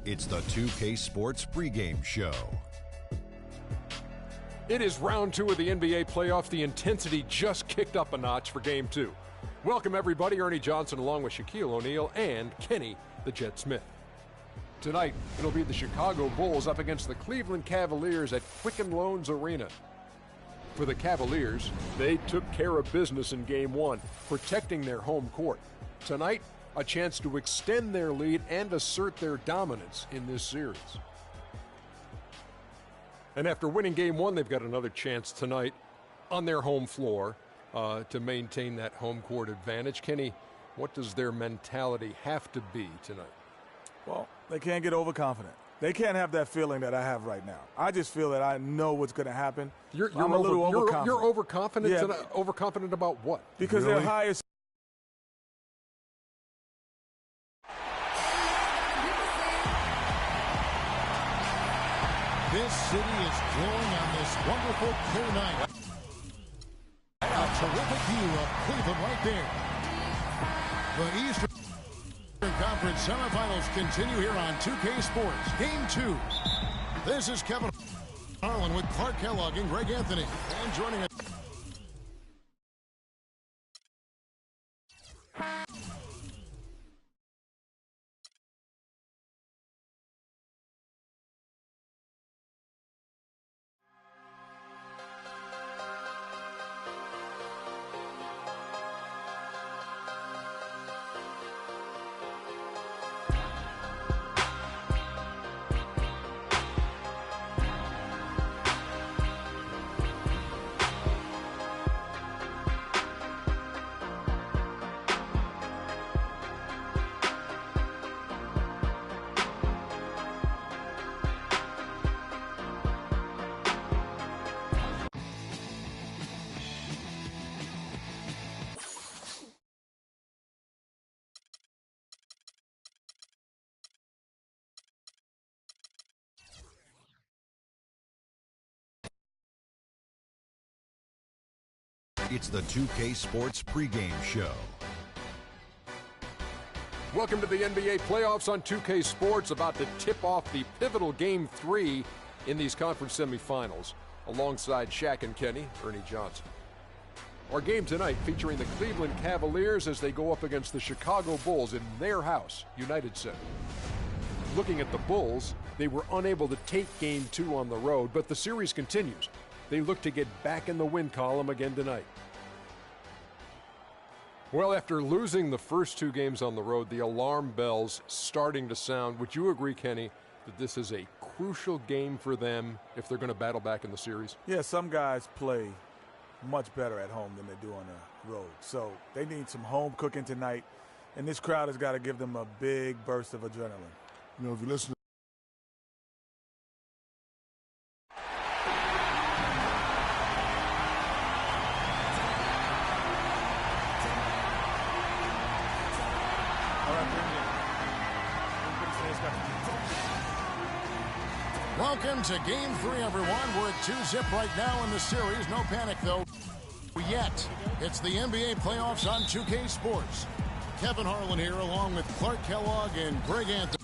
It's the 2K Sports pregame show. It is round 2 of the NBA playoff. The intensity just kicked up a notch for Game 2. Welcome, everybody. Ernie Johnson along with Shaquille O'Neal and Kenny the Jet Smith. Tonight, it'll be the Chicago Bulls up against the Cleveland Cavaliers at Quicken Loans Arena. For the Cavaliers, they took care of business in Game 1, protecting their home court. Tonight, a chance to extend their lead and assert their dominance in this series. And after winning Game 1, they've got another chance tonight on their home floor to maintain that home court advantage. Kenny, what does their mentality have to be tonight? Well, they can't get overconfident. They can't have that feeling that I have right now. I just feel that I know what's going to happen. I'm a little overconfident. You're overconfident? Yeah. Overconfident about what? Because Really? their highest. This city is glowing on this wonderful clear night. A terrific view of Cleveland right there. The Eastern Conference semifinals continue here on 2K Sports. Game 2. This is Kevin Harlan with Clark Kellogg and Greg Anthony. And joining us. It's the 2K Sports pregame show. Welcome to the NBA playoffs on 2K Sports, about to tip off the pivotal Game 3 in these conference semifinals. Alongside Shaq and Kenny, Ernie Johnson. Our game tonight featuring the Cleveland Cavaliers as they go up against the Chicago Bulls in their house, United Center. Looking at the Bulls, they were unable to take Game 2 on the road, but the series continues. They look to get back in the win column again tonight. Well, after losing the first 2 games on the road, the alarm bells starting to sound. Would you agree, Kenny, that this is a crucial game for them if they're going to battle back in the series? Yeah, some guys play much better at home than they do on the road. So they need some home cooking tonight, and this crowd has got to give them a big burst of adrenaline. You know, if you listen to Welcome to Game 3, everyone. We're at 2-zip right now in the series. No panic, though, yet. It's the NBA playoffs on 2K Sports. Kevin Harlan here, along with Clark Kellogg and Greg Anthony.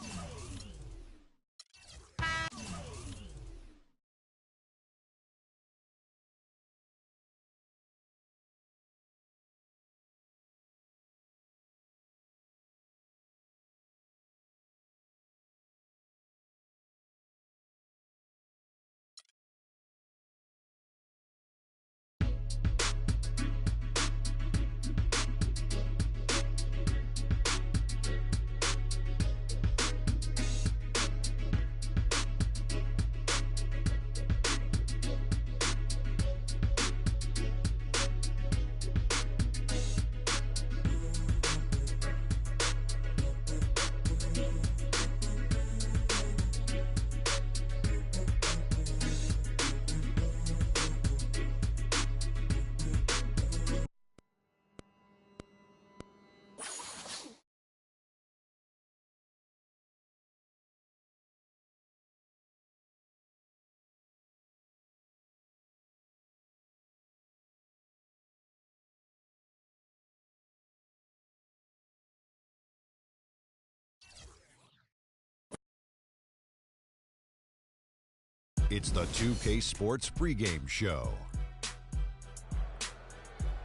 It's the 2K Sports pregame show.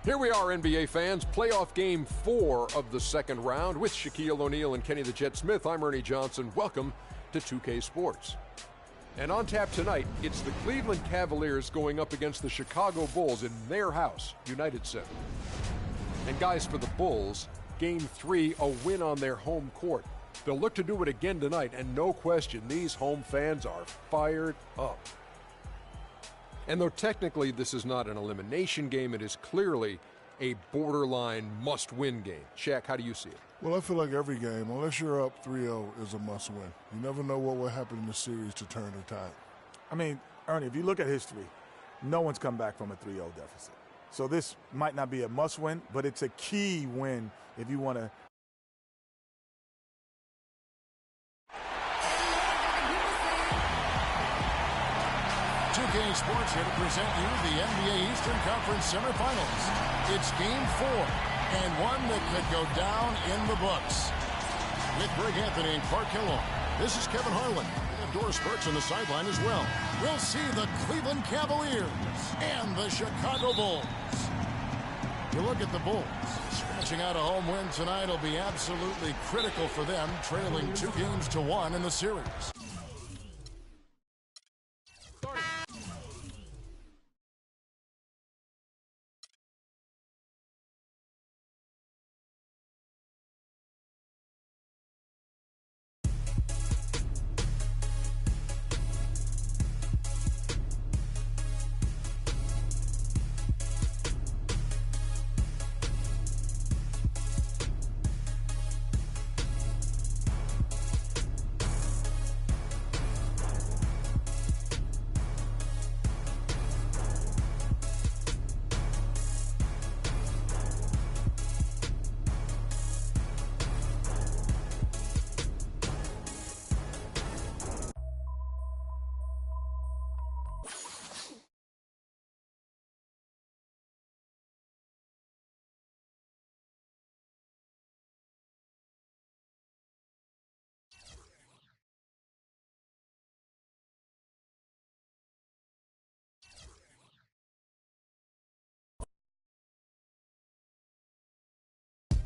Here we are, NBA fans. Playoff Game 4 of the second round with Shaquille O'Neal and Kenny the Jet Smith. I'm Ernie Johnson. Welcome to 2K Sports. And on tap tonight, it's the Cleveland Cavaliers going up against the Chicago Bulls in their house, United Center. And guys, for the Bulls, Game 3, a win on their home court. They'll look to do it again tonight, and no question, these home fans are fired up. And though technically this is not an elimination game, it is clearly a borderline must-win game. Shaq, how do you see it? Well, I feel like every game, unless you're up 3-0, is a must-win. You never know what will happen in the series to turn the tide. I mean, Ernie, if you look at history, no one's come back from a 3-0 deficit. So this might not be a must-win, but it's a key win if you want to. 2K Sports here to present you the NBA Eastern Conference semifinals. It's Game 4, and one that could go down in the books. With Greg Anthony and Clark Kellogg, this is Kevin Harlan. We have Doris Burks on the sideline as well. We'll see the Cleveland Cavaliers and the Chicago Bulls. You look at the Bulls. Scratching out a home win tonight will be absolutely critical for them, trailing 2-1 in the series.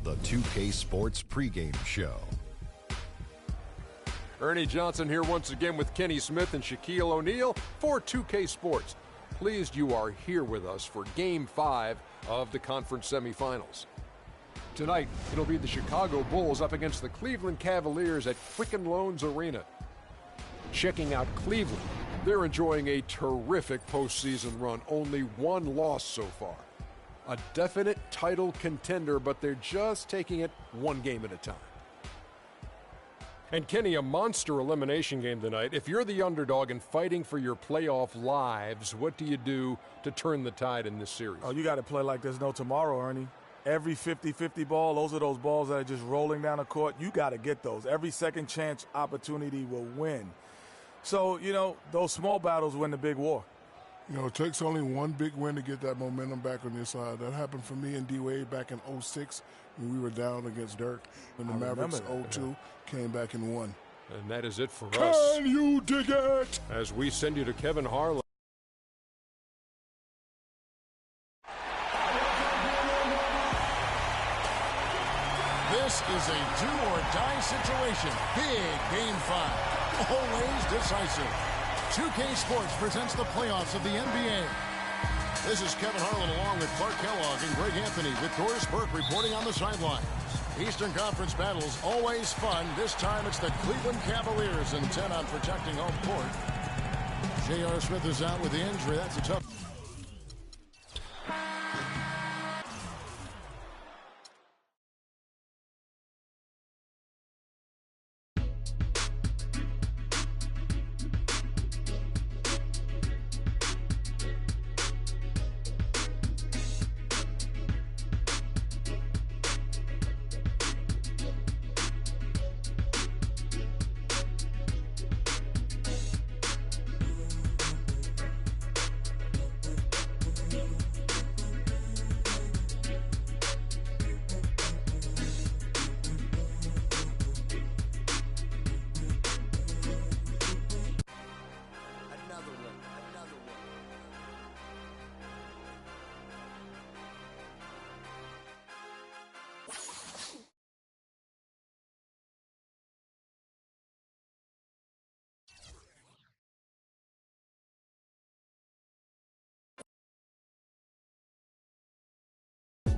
the 2K Sports pregame show. Ernie Johnson here once again with Kenny Smith and Shaquille O'Neal for 2K Sports. Pleased you are here with us for Game 5 of the conference semifinals. Tonight, it'll be the Chicago Bulls up against the Cleveland Cavaliers at Quicken Loans Arena. Checking out Cleveland, they're enjoying a terrific postseason run, only one loss so far. A definite title contender, but they're just taking it one game at a time. And Kenny, a monster elimination game tonight. If you're the underdog and fighting for your playoff lives, what do you do to turn the tide in this series? Oh, you got to play like there's no tomorrow, Ernie. Every 50-50 ball, those are those balls that are just rolling down the court. You got to get those. Every second chance opportunity will win. So, you know, those small battles win the big war. You know, it takes only one big win to get that momentum back on your side. That happened for me and D-Wade back in 06 when we were down against Dirk. When the Mavericks 0-2 came back and won. And that is it for us. Can you dig it? As we send you to Kevin Harlan. This is a do-or-die situation. Big Game 5. Always decisive. 2K Sports presents the playoffs of the NBA. This is Kevin Harlan along with Clark Kellogg and Greg Anthony with Doris Burke reporting on the sidelines. Eastern Conference battles always fun. This time it's the Cleveland Cavaliers intent on protecting home court. J.R. Smith is out with the injury. That's a tough.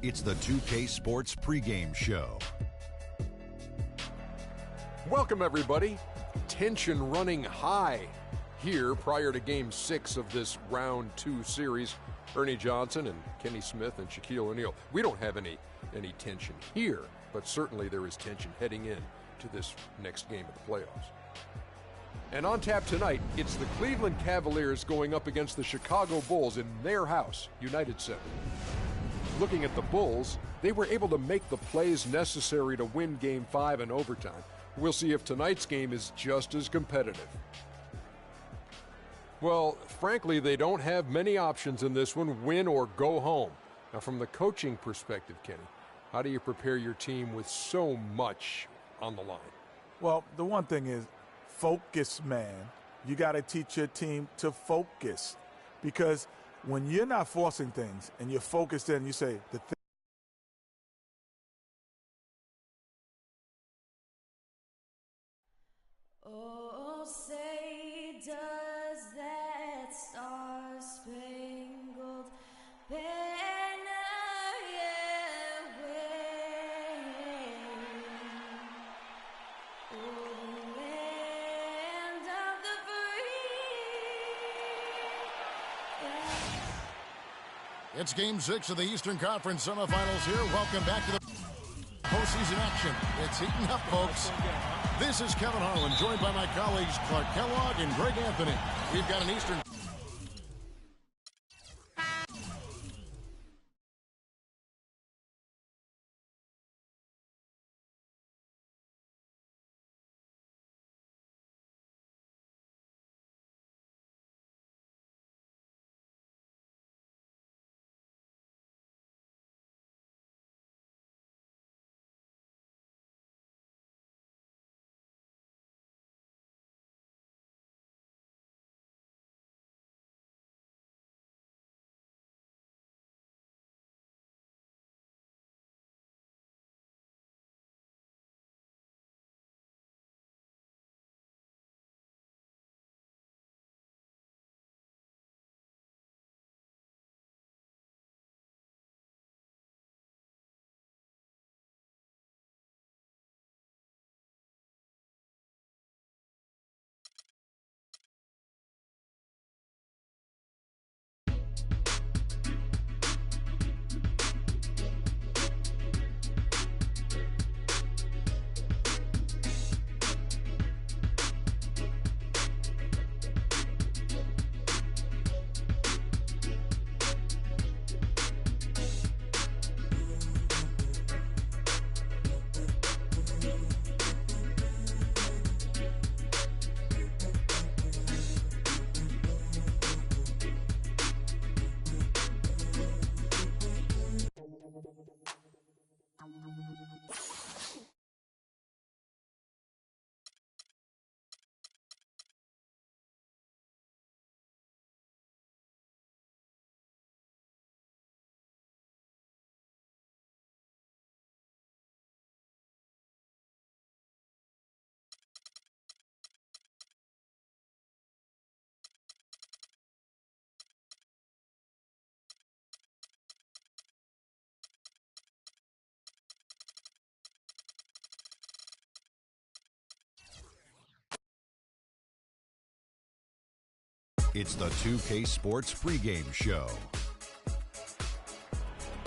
It's the 2K Sports pregame show. Welcome, everybody. Tension running high here prior to Game 6 of this Round 2 series. Ernie Johnson and Kenny Smith and Shaquille O'Neal. We don't have any tension here, but certainly there is tension heading in to this next game of the playoffs. And on tap tonight, it's the Cleveland Cavaliers going up against the Chicago Bulls in their house, United Center. Looking at the Bulls, they were able to make the plays necessary to win Game 5 in overtime. We'll see if tonight's game is just as competitive. Well, frankly, they don't have many options in this one, win or go home. Now, from the coaching perspective, Kenny, how do you prepare your team with so much on the line? Well, the one thing is focus, man. You got to teach your team to focus, because when you're not forcing things and you're focused in, you say the thing. Oh, say does that star-spangled banner yet wave o'er the land of the free? It's Game 6 of the Eastern Conference semifinals here. Welcome back to the postseason action. It's heating up, folks. This is Kevin Harlan, joined by my colleagues Clark Kellogg and Greg Anthony. We've got an Eastern It's the 2K Sports pregame show.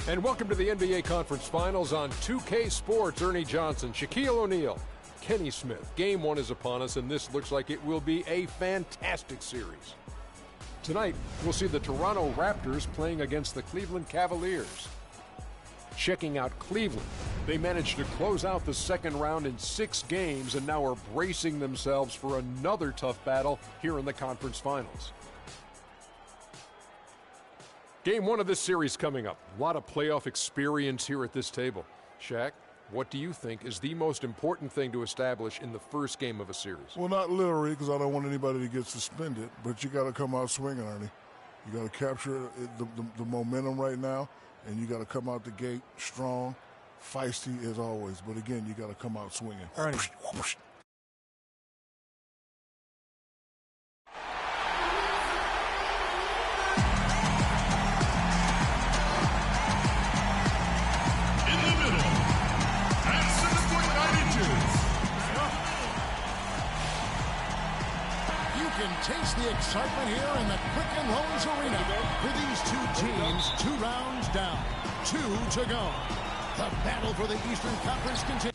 And welcome to the NBA Conference Finals on 2K Sports. Ernie Johnson, Shaquille O'Neal, Kenny Smith. Game one is upon us, and this looks like it will be a fantastic series. Tonight, we'll see the Toronto Raptors playing against the Cleveland Cavaliers. Checking out Cleveland, they managed to close out the second round in 6 games and now are bracing themselves for another tough battle here in the conference finals. Game one of this series coming up. A lot of playoff experience here at this table. Shaq, what do you think is the most important thing to establish in the first game of a series? Well, not literally, because I don't want anybody to get suspended, but you got to come out swinging, Ernie. You got to capture the momentum right now, and you got to come out the gate strong, feisty as always. But again, you got to come out swinging. Ernie. Taste the excitement here in the Quicken Loans Arena. For these two teams, 2 rounds down, 2 to go. The battle for the Eastern Conference continues.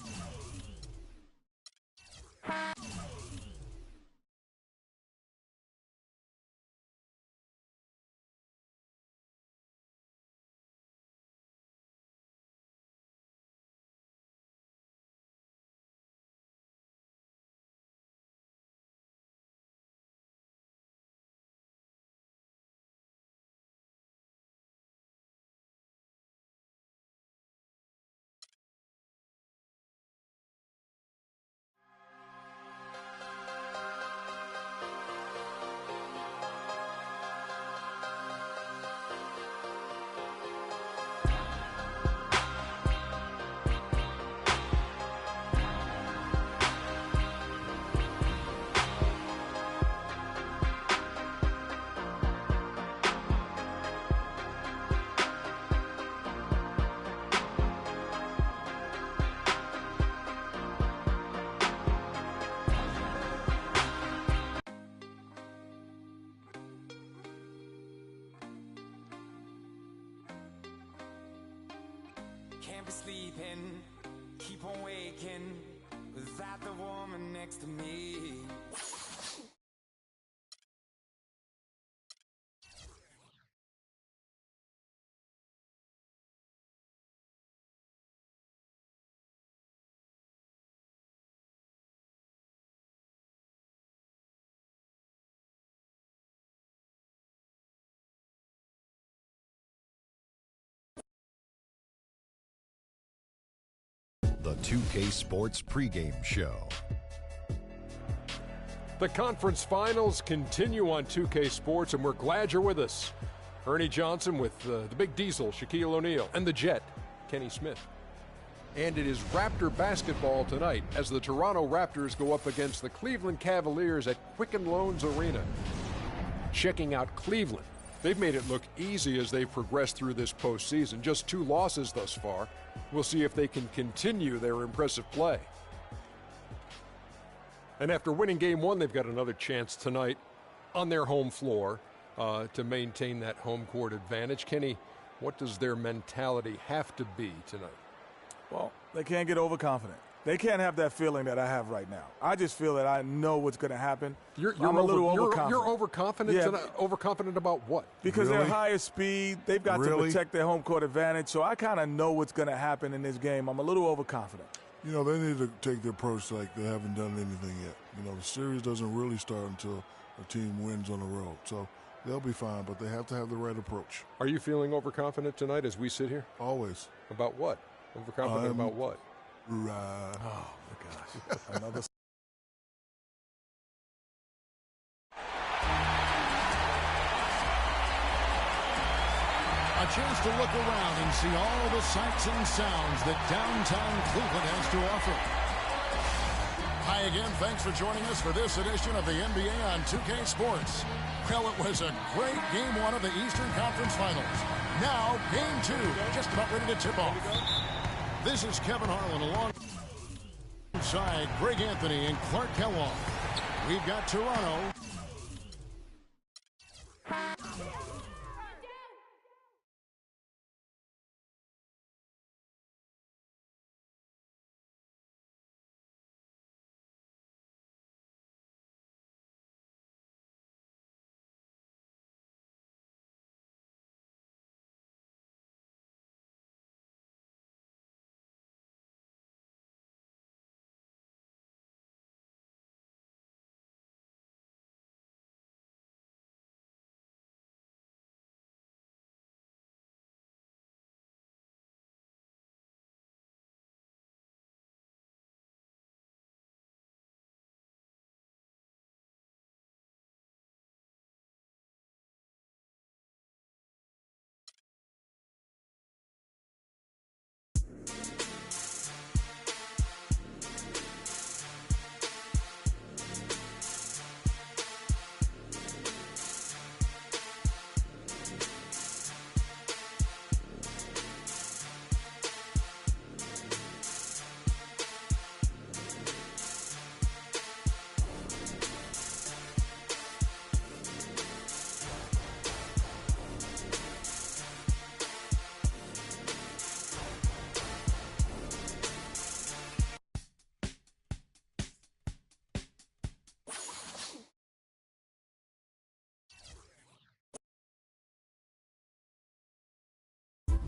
Can't be sleeping, keep on waking without the woman next to me. The 2K Sports pregame show. The conference finals continue on 2K Sports, and we're glad you're with us. Ernie Johnson with the Big Diesel, Shaquille O'Neal, and the Jet, Kenny Smith. And it is Raptor basketball tonight as the Toronto Raptors go up against the Cleveland Cavaliers at Quicken Loans Arena. Checking out Cleveland. They've made it look easy as they've progressed through this postseason. Just 2 losses thus far. We'll see if they can continue their impressive play. And after winning game 1, they've got another chance tonight on their home floor to maintain that home court advantage. Kenny, what does their mentality have to be tonight? Well, they can't get overconfident. They can't have that feeling that I have right now. I just feel that I know what's going to happen. I'm a little overconfident. You're overconfident? Yeah. Overconfident about what? Because Really? they're higher speed. They've got to protect their home court advantage. So I kind of know what's going to happen in this game. I'm a little overconfident. You know, they need to take the approach like they haven't done anything yet. You know, the series doesn't really start until a team wins on the road. So they'll be fine, but they have to have the right approach. Are you feeling overconfident tonight as we sit here? Always. About what? Overconfident about what? Oh, my gosh. Another. A chance to look around and see all the sights and sounds that downtown Cleveland has to offer. Hi again. Thanks for joining us for this edition of the NBA on 2K Sports. Well, it was a great game 1 of the Eastern Conference Finals. Now, game 2, just about ready to tip off. This is Kevin Harlan alongside Greg Anthony and Clark Kellogg. We've got Toronto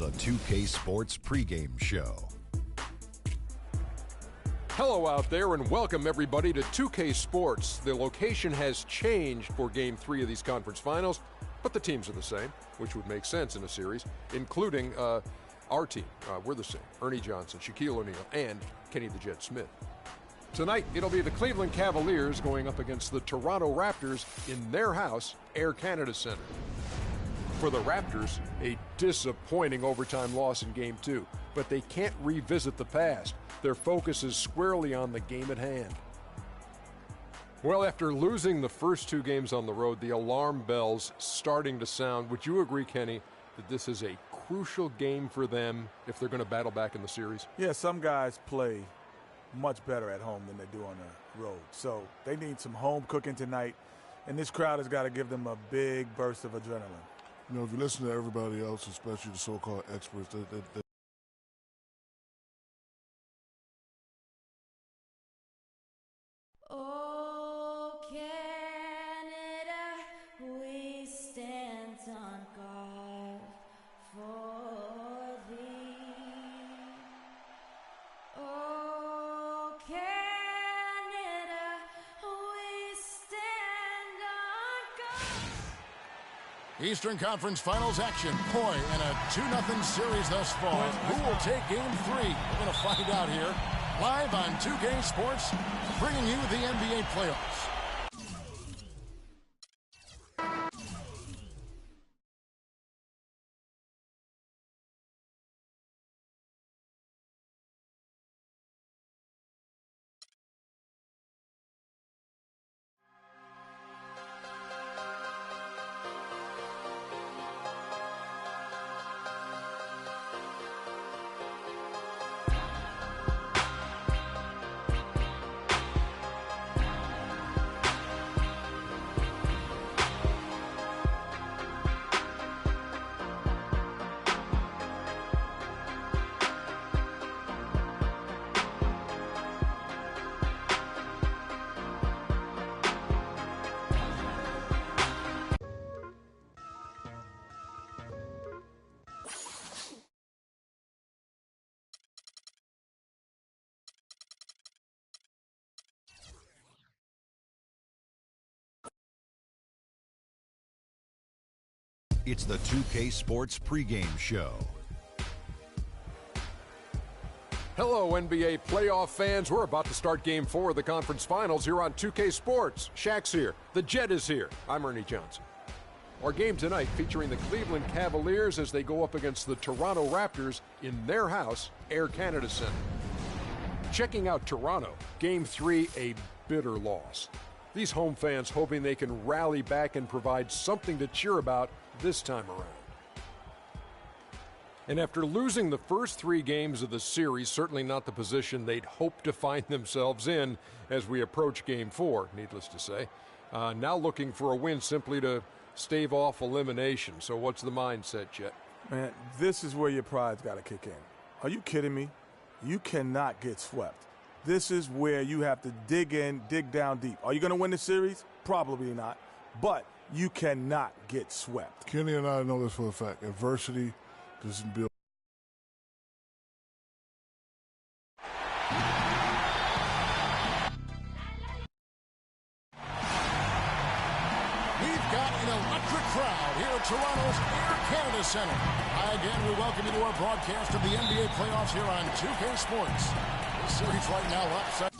the 2K Sports pregame show. Hello out there and welcome everybody to 2K Sports. The location has changed for Game 3 of these conference finals, but the teams are the same, which would make sense in a series, including our team. We're the same. Ernie Johnson, Shaquille O'Neal, and Kenny the Jet Smith. Tonight, it'll be the Cleveland Cavaliers going up against the Toronto Raptors in their house, Air Canada Center. For the Raptors, a disappointing overtime loss in Game 2, but they can't revisit the past. Their focus is squarely on the game at hand. Well, after losing the first 2 games on the road, the alarm bells starting to sound. Would you agree, Kenny, that this is a crucial game for them if they're going to battle back in the series? Yeah, some guys play much better at home than they do on the road. So they need some home cooking tonight, and this crowd has got to give them a big burst of adrenaline. You know, if you listen to everybody else, especially the so-called experts, they Oh, Canada, we stand on guard for thee. Oh, Canada, we stand on guard. Eastern Conference Finals action. Boy, in a 2-0 series thus far. Who will take Game 3? We're going to find out here. Live on 2K Sports, bringing you the NBA playoffs. It's the 2K Sports pregame show. Hello, NBA playoff fans. We're about to start Game 4 of the conference finals here on 2K Sports. Shaq's here. The Jet is here. I'm Ernie Johnson. Our game tonight featuring the Cleveland Cavaliers as they go up against the Toronto Raptors in their house, Air Canada Center. Checking out Toronto, Game 3, a bitter loss. These home fans hoping they can rally back and provide something to cheer about this time around. And after losing the first 3 games of the series, certainly not the position they'd hoped to find themselves in as we approach Game 4, needless to say. Now looking for a win simply to stave off elimination. So what's the mindset, Jet? Man, this is where your pride's got to kick in. Are you kidding me? You cannot get swept. This is where you have to dig in, dig down deep. Are you going to win the series? Probably not. But you cannot get swept. Kenny and I know this for a fact. Adversity doesn't build. We've got an electric crowd here at Toronto's Air Canada Center. Again, we welcome you to our broadcast of the NBA playoffs here on 2K Sports. This series right now up.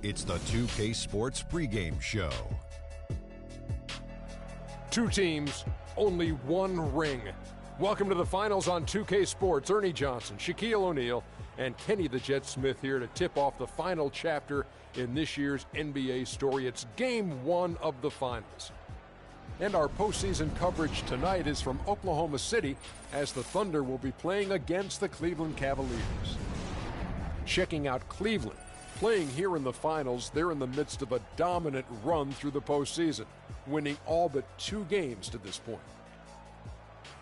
It's the 2K Sports pregame show. Two teams, only one ring. Welcome to the finals on 2K Sports. Ernie Johnson, Shaquille O'Neal, and Kenny the Jet Smith here to tip off the final chapter in this year's NBA story. It's game one of the finals. And our postseason coverage tonight is from Oklahoma City as the Thunder will be playing against the Cleveland Cavaliers. Checking out Cleveland, playing here in the finals, they're in the midst of a dominant run through the postseason, winning all but 2 games to this point.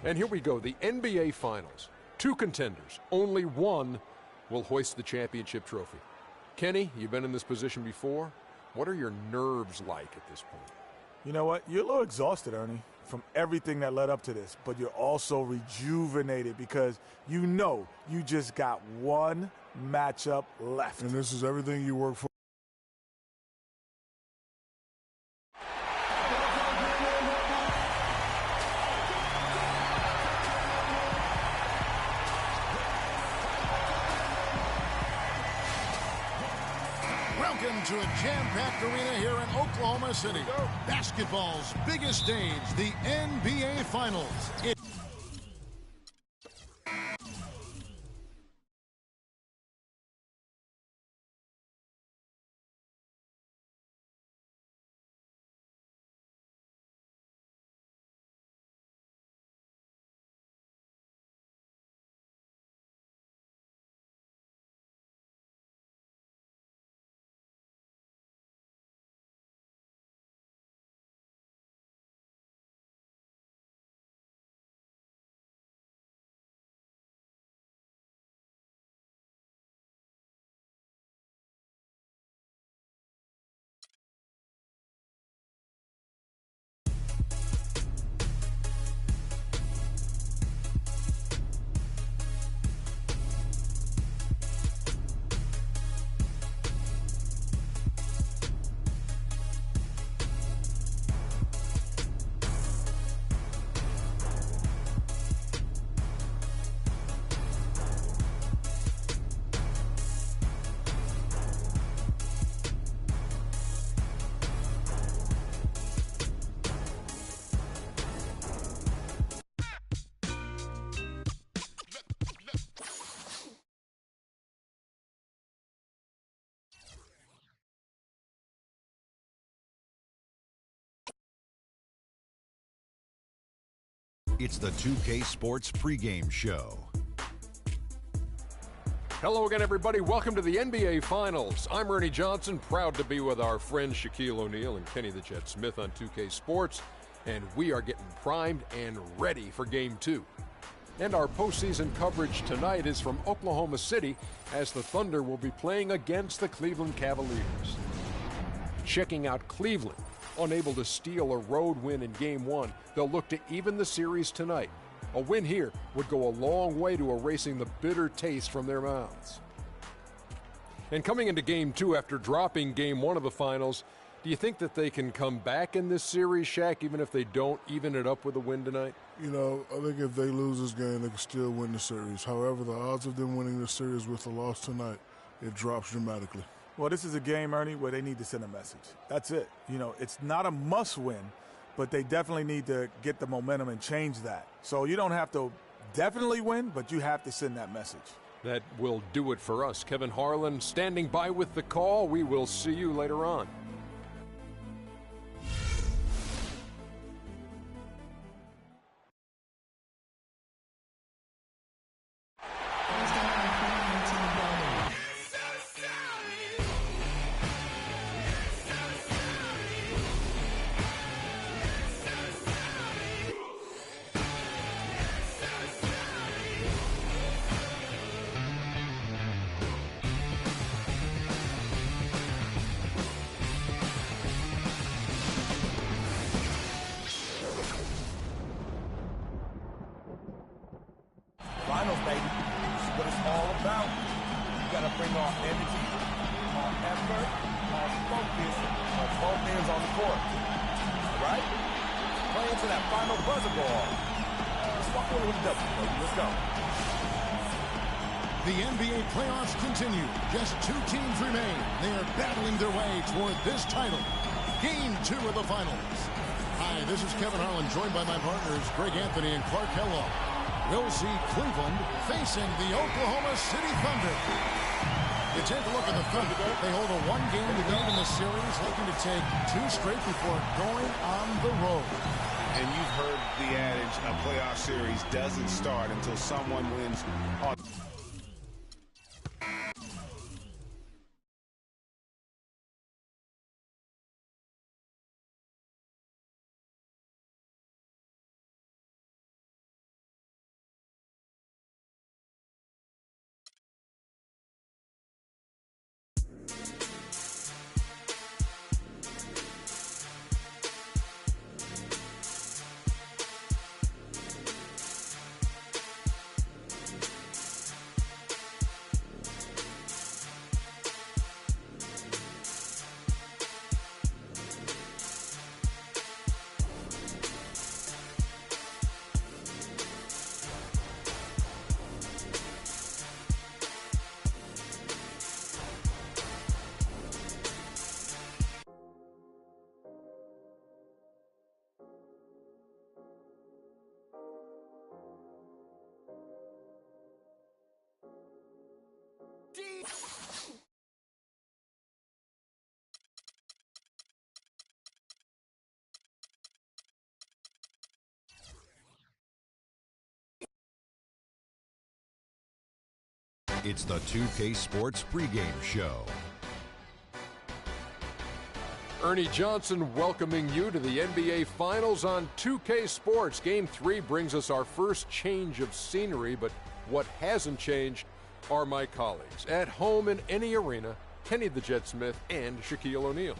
And here we go, the NBA Finals. 2 contenders, only one will hoist the championship trophy. Kenny, you've been in this position before. What are your nerves like at this point? You know what? You're a little exhausted, Ernie, from everything that led up to this, but you're also rejuvenated because you know you just got one matchup left. And this is everything you work for. Welcome to a jam-packed arena here in Oklahoma City. Basketball's biggest stage, the NBA Finals. It's the 2K Sports pregame show. Hello again, everybody. Welcome to the NBA Finals. I'm Ernie Johnson, proud to be with our friends Shaquille O'Neal and Kenny the Jet Smith on 2K Sports, and we are getting primed and ready for Game 2. And our postseason coverage tonight is from Oklahoma City as the Thunder will be playing against the Cleveland Cavaliers. Checking out Cleveland, unable to steal a road win in Game 1, they'll look to even the series tonight. A win here would go a long way to erasing the bitter taste from their mouths. And coming into Game 2 after dropping Game 1 of the finals, do you think that they can come back in this series, Shaq, even if they don't even it up with a win tonight? You know, I think if they lose this game, they can still win the series. However, the odds of them winning the series with a loss tonight, it drops dramatically. Well, this is a game, Ernie, where they need to send a message. That's it. You know, it's not a must-win, but they definitely need to get the momentum and change that. So you don't have to definitely win, but you have to send that message. That will do it for us. Kevin Harlan standing by with the call. We will see you later on. Finals, baby. This is what it's all about. You got to bring our energy, our effort, our focus on both ends on the court. All right? Play into that final buzzer ball. Let's walk away with a W, baby. Let's go. The NBA playoffs continue. Just 2 teams remain. They are battling their way toward this title. Game 2 of the finals. Hi, this is Kevin Harlan, joined by my partners Greg Anthony and Clark Kellogg. We'll see Cleveland facing the Oklahoma City Thunder. You take a look at the Thunder. They hold a 1-game lead in the series, looking to take 2 straight before going on the road. And you've heard the adage, a playoff series doesn't start until someone wins. It's the 2K Sports pregame show. Ernie Johnson welcoming you to the NBA Finals on 2K Sports. Game 3 brings us our first change of scenery, but what hasn't changed are my colleagues. At home in any arena, Kenny the Jet Smith and Shaquille O'Neal.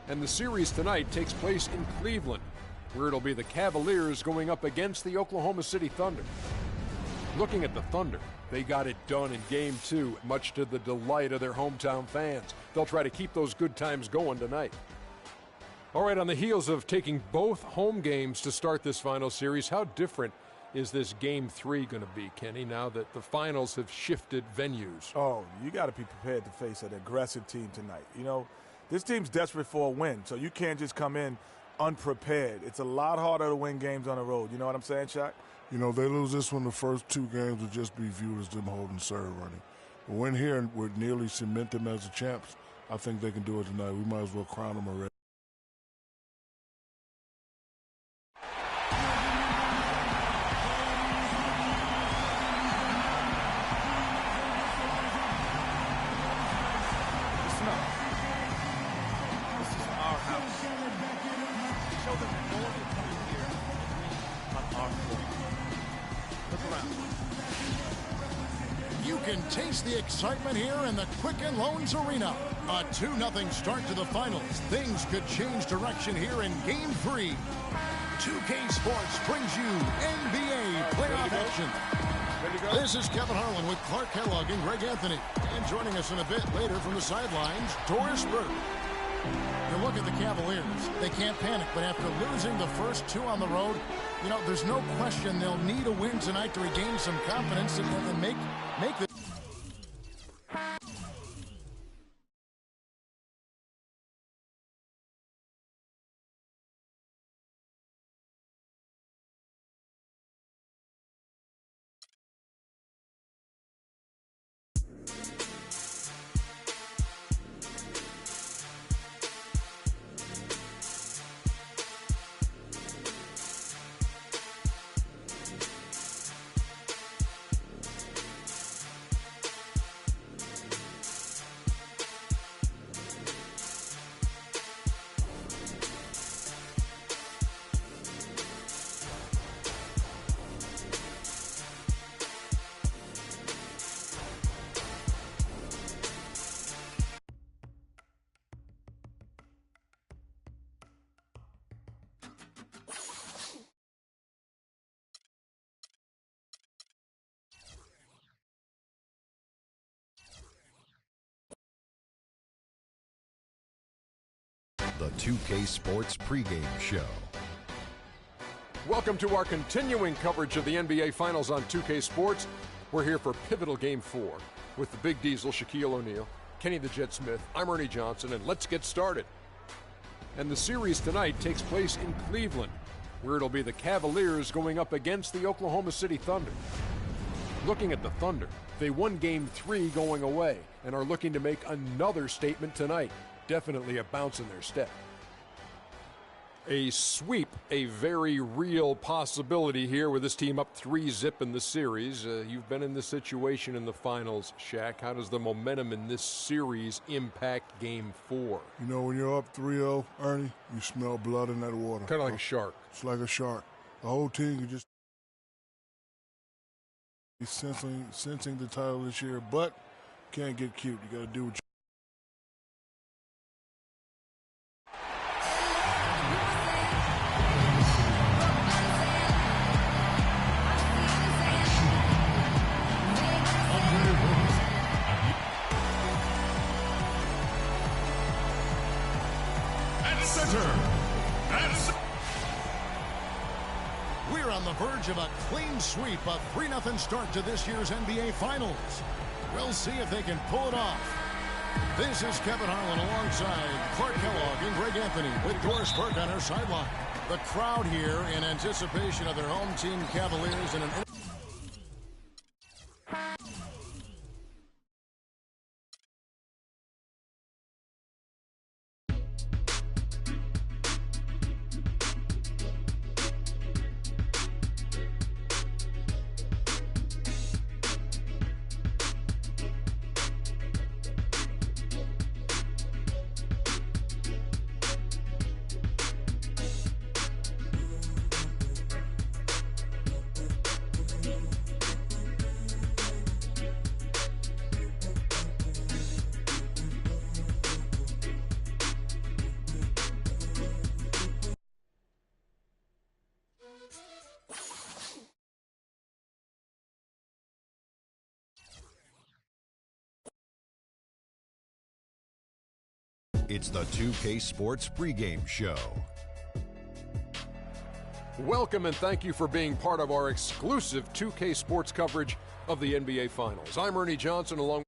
And the series tonight takes place in Cleveland, where it'll be the Cavaliers going up against the Oklahoma City Thunder. Looking at the Thunder, they got it done in Game 2, much to the delight of their hometown fans. They'll try to keep those good times going tonight. All right, on the heels of taking both home games to start this final series, how different is this Game 3 going to be, Kenny, now that the finals have shifted venues? Oh, you got to be prepared to face an aggressive team tonight. You know, this team's desperate for a win, so you can't just come in unprepared. It's a lot harder to win games on the road. You know what I'm saying, Shaq? You know, they lose this one, the first 2 games will just be viewed as them holding serve, Ernie. But win here and we're nearly cement them as the champs. I think they can do it tonight. We might as well crown them already. Listen up. This is our house. Show them that no one will come in here on our floor. Look around. You can taste the excitement here in the Quicken Loans Arena. A 2-0 start to the finals. Things could change direction here in Game 3. 2K Sports brings you NBA playoff action. This is Kevin Harlan with Clark Kellogg and Greg Anthony. And joining us in a bit later from the sidelines, Doris Burke. You look at the Cavaliers. They can't panic, but after losing the first 2 on the road, you know, there's no question they'll need a win tonight to regain some confidence and make the The 2K Sports pregame show. Welcome to our continuing coverage of the NBA Finals on 2K Sports. We're here for pivotal Game 4 with the Big Diesel, Shaquille O'Neal, Kenny the Jet Smith, I'm Ernie Johnson, and let's get started. And the series tonight takes place in Cleveland, where it'll be the Cavaliers going up against the Oklahoma City Thunder. Looking at the Thunder, they won Game 3 going away and are looking to make another statement tonight. Definitely a bounce in their step. A sweep, a very real possibility here with this team up 3-0 in the series. You've been in this situation in the finals, Shaq. How does the momentum in this series impact Game 4? You know, when you're up 3-0, Ernie, you smell blood in that water. Kind of like a shark. It's like a shark. The whole team can just be sensing the title this year, but can't get cute. You got to do what you We're on the verge of a clean sweep, a 3-0 start to this year's NBA Finals. We'll see if they can pull it off. This is Kevin Harlan alongside Clark Kellogg and Greg Anthony with Doris Burke on our sideline. The crowd here in anticipation of their home team Cavaliers in an... It's the 2K Sports pregame show. Welcome and thank you for being part of our exclusive 2K Sports coverage of the NBA Finals. I'm Ernie Johnson along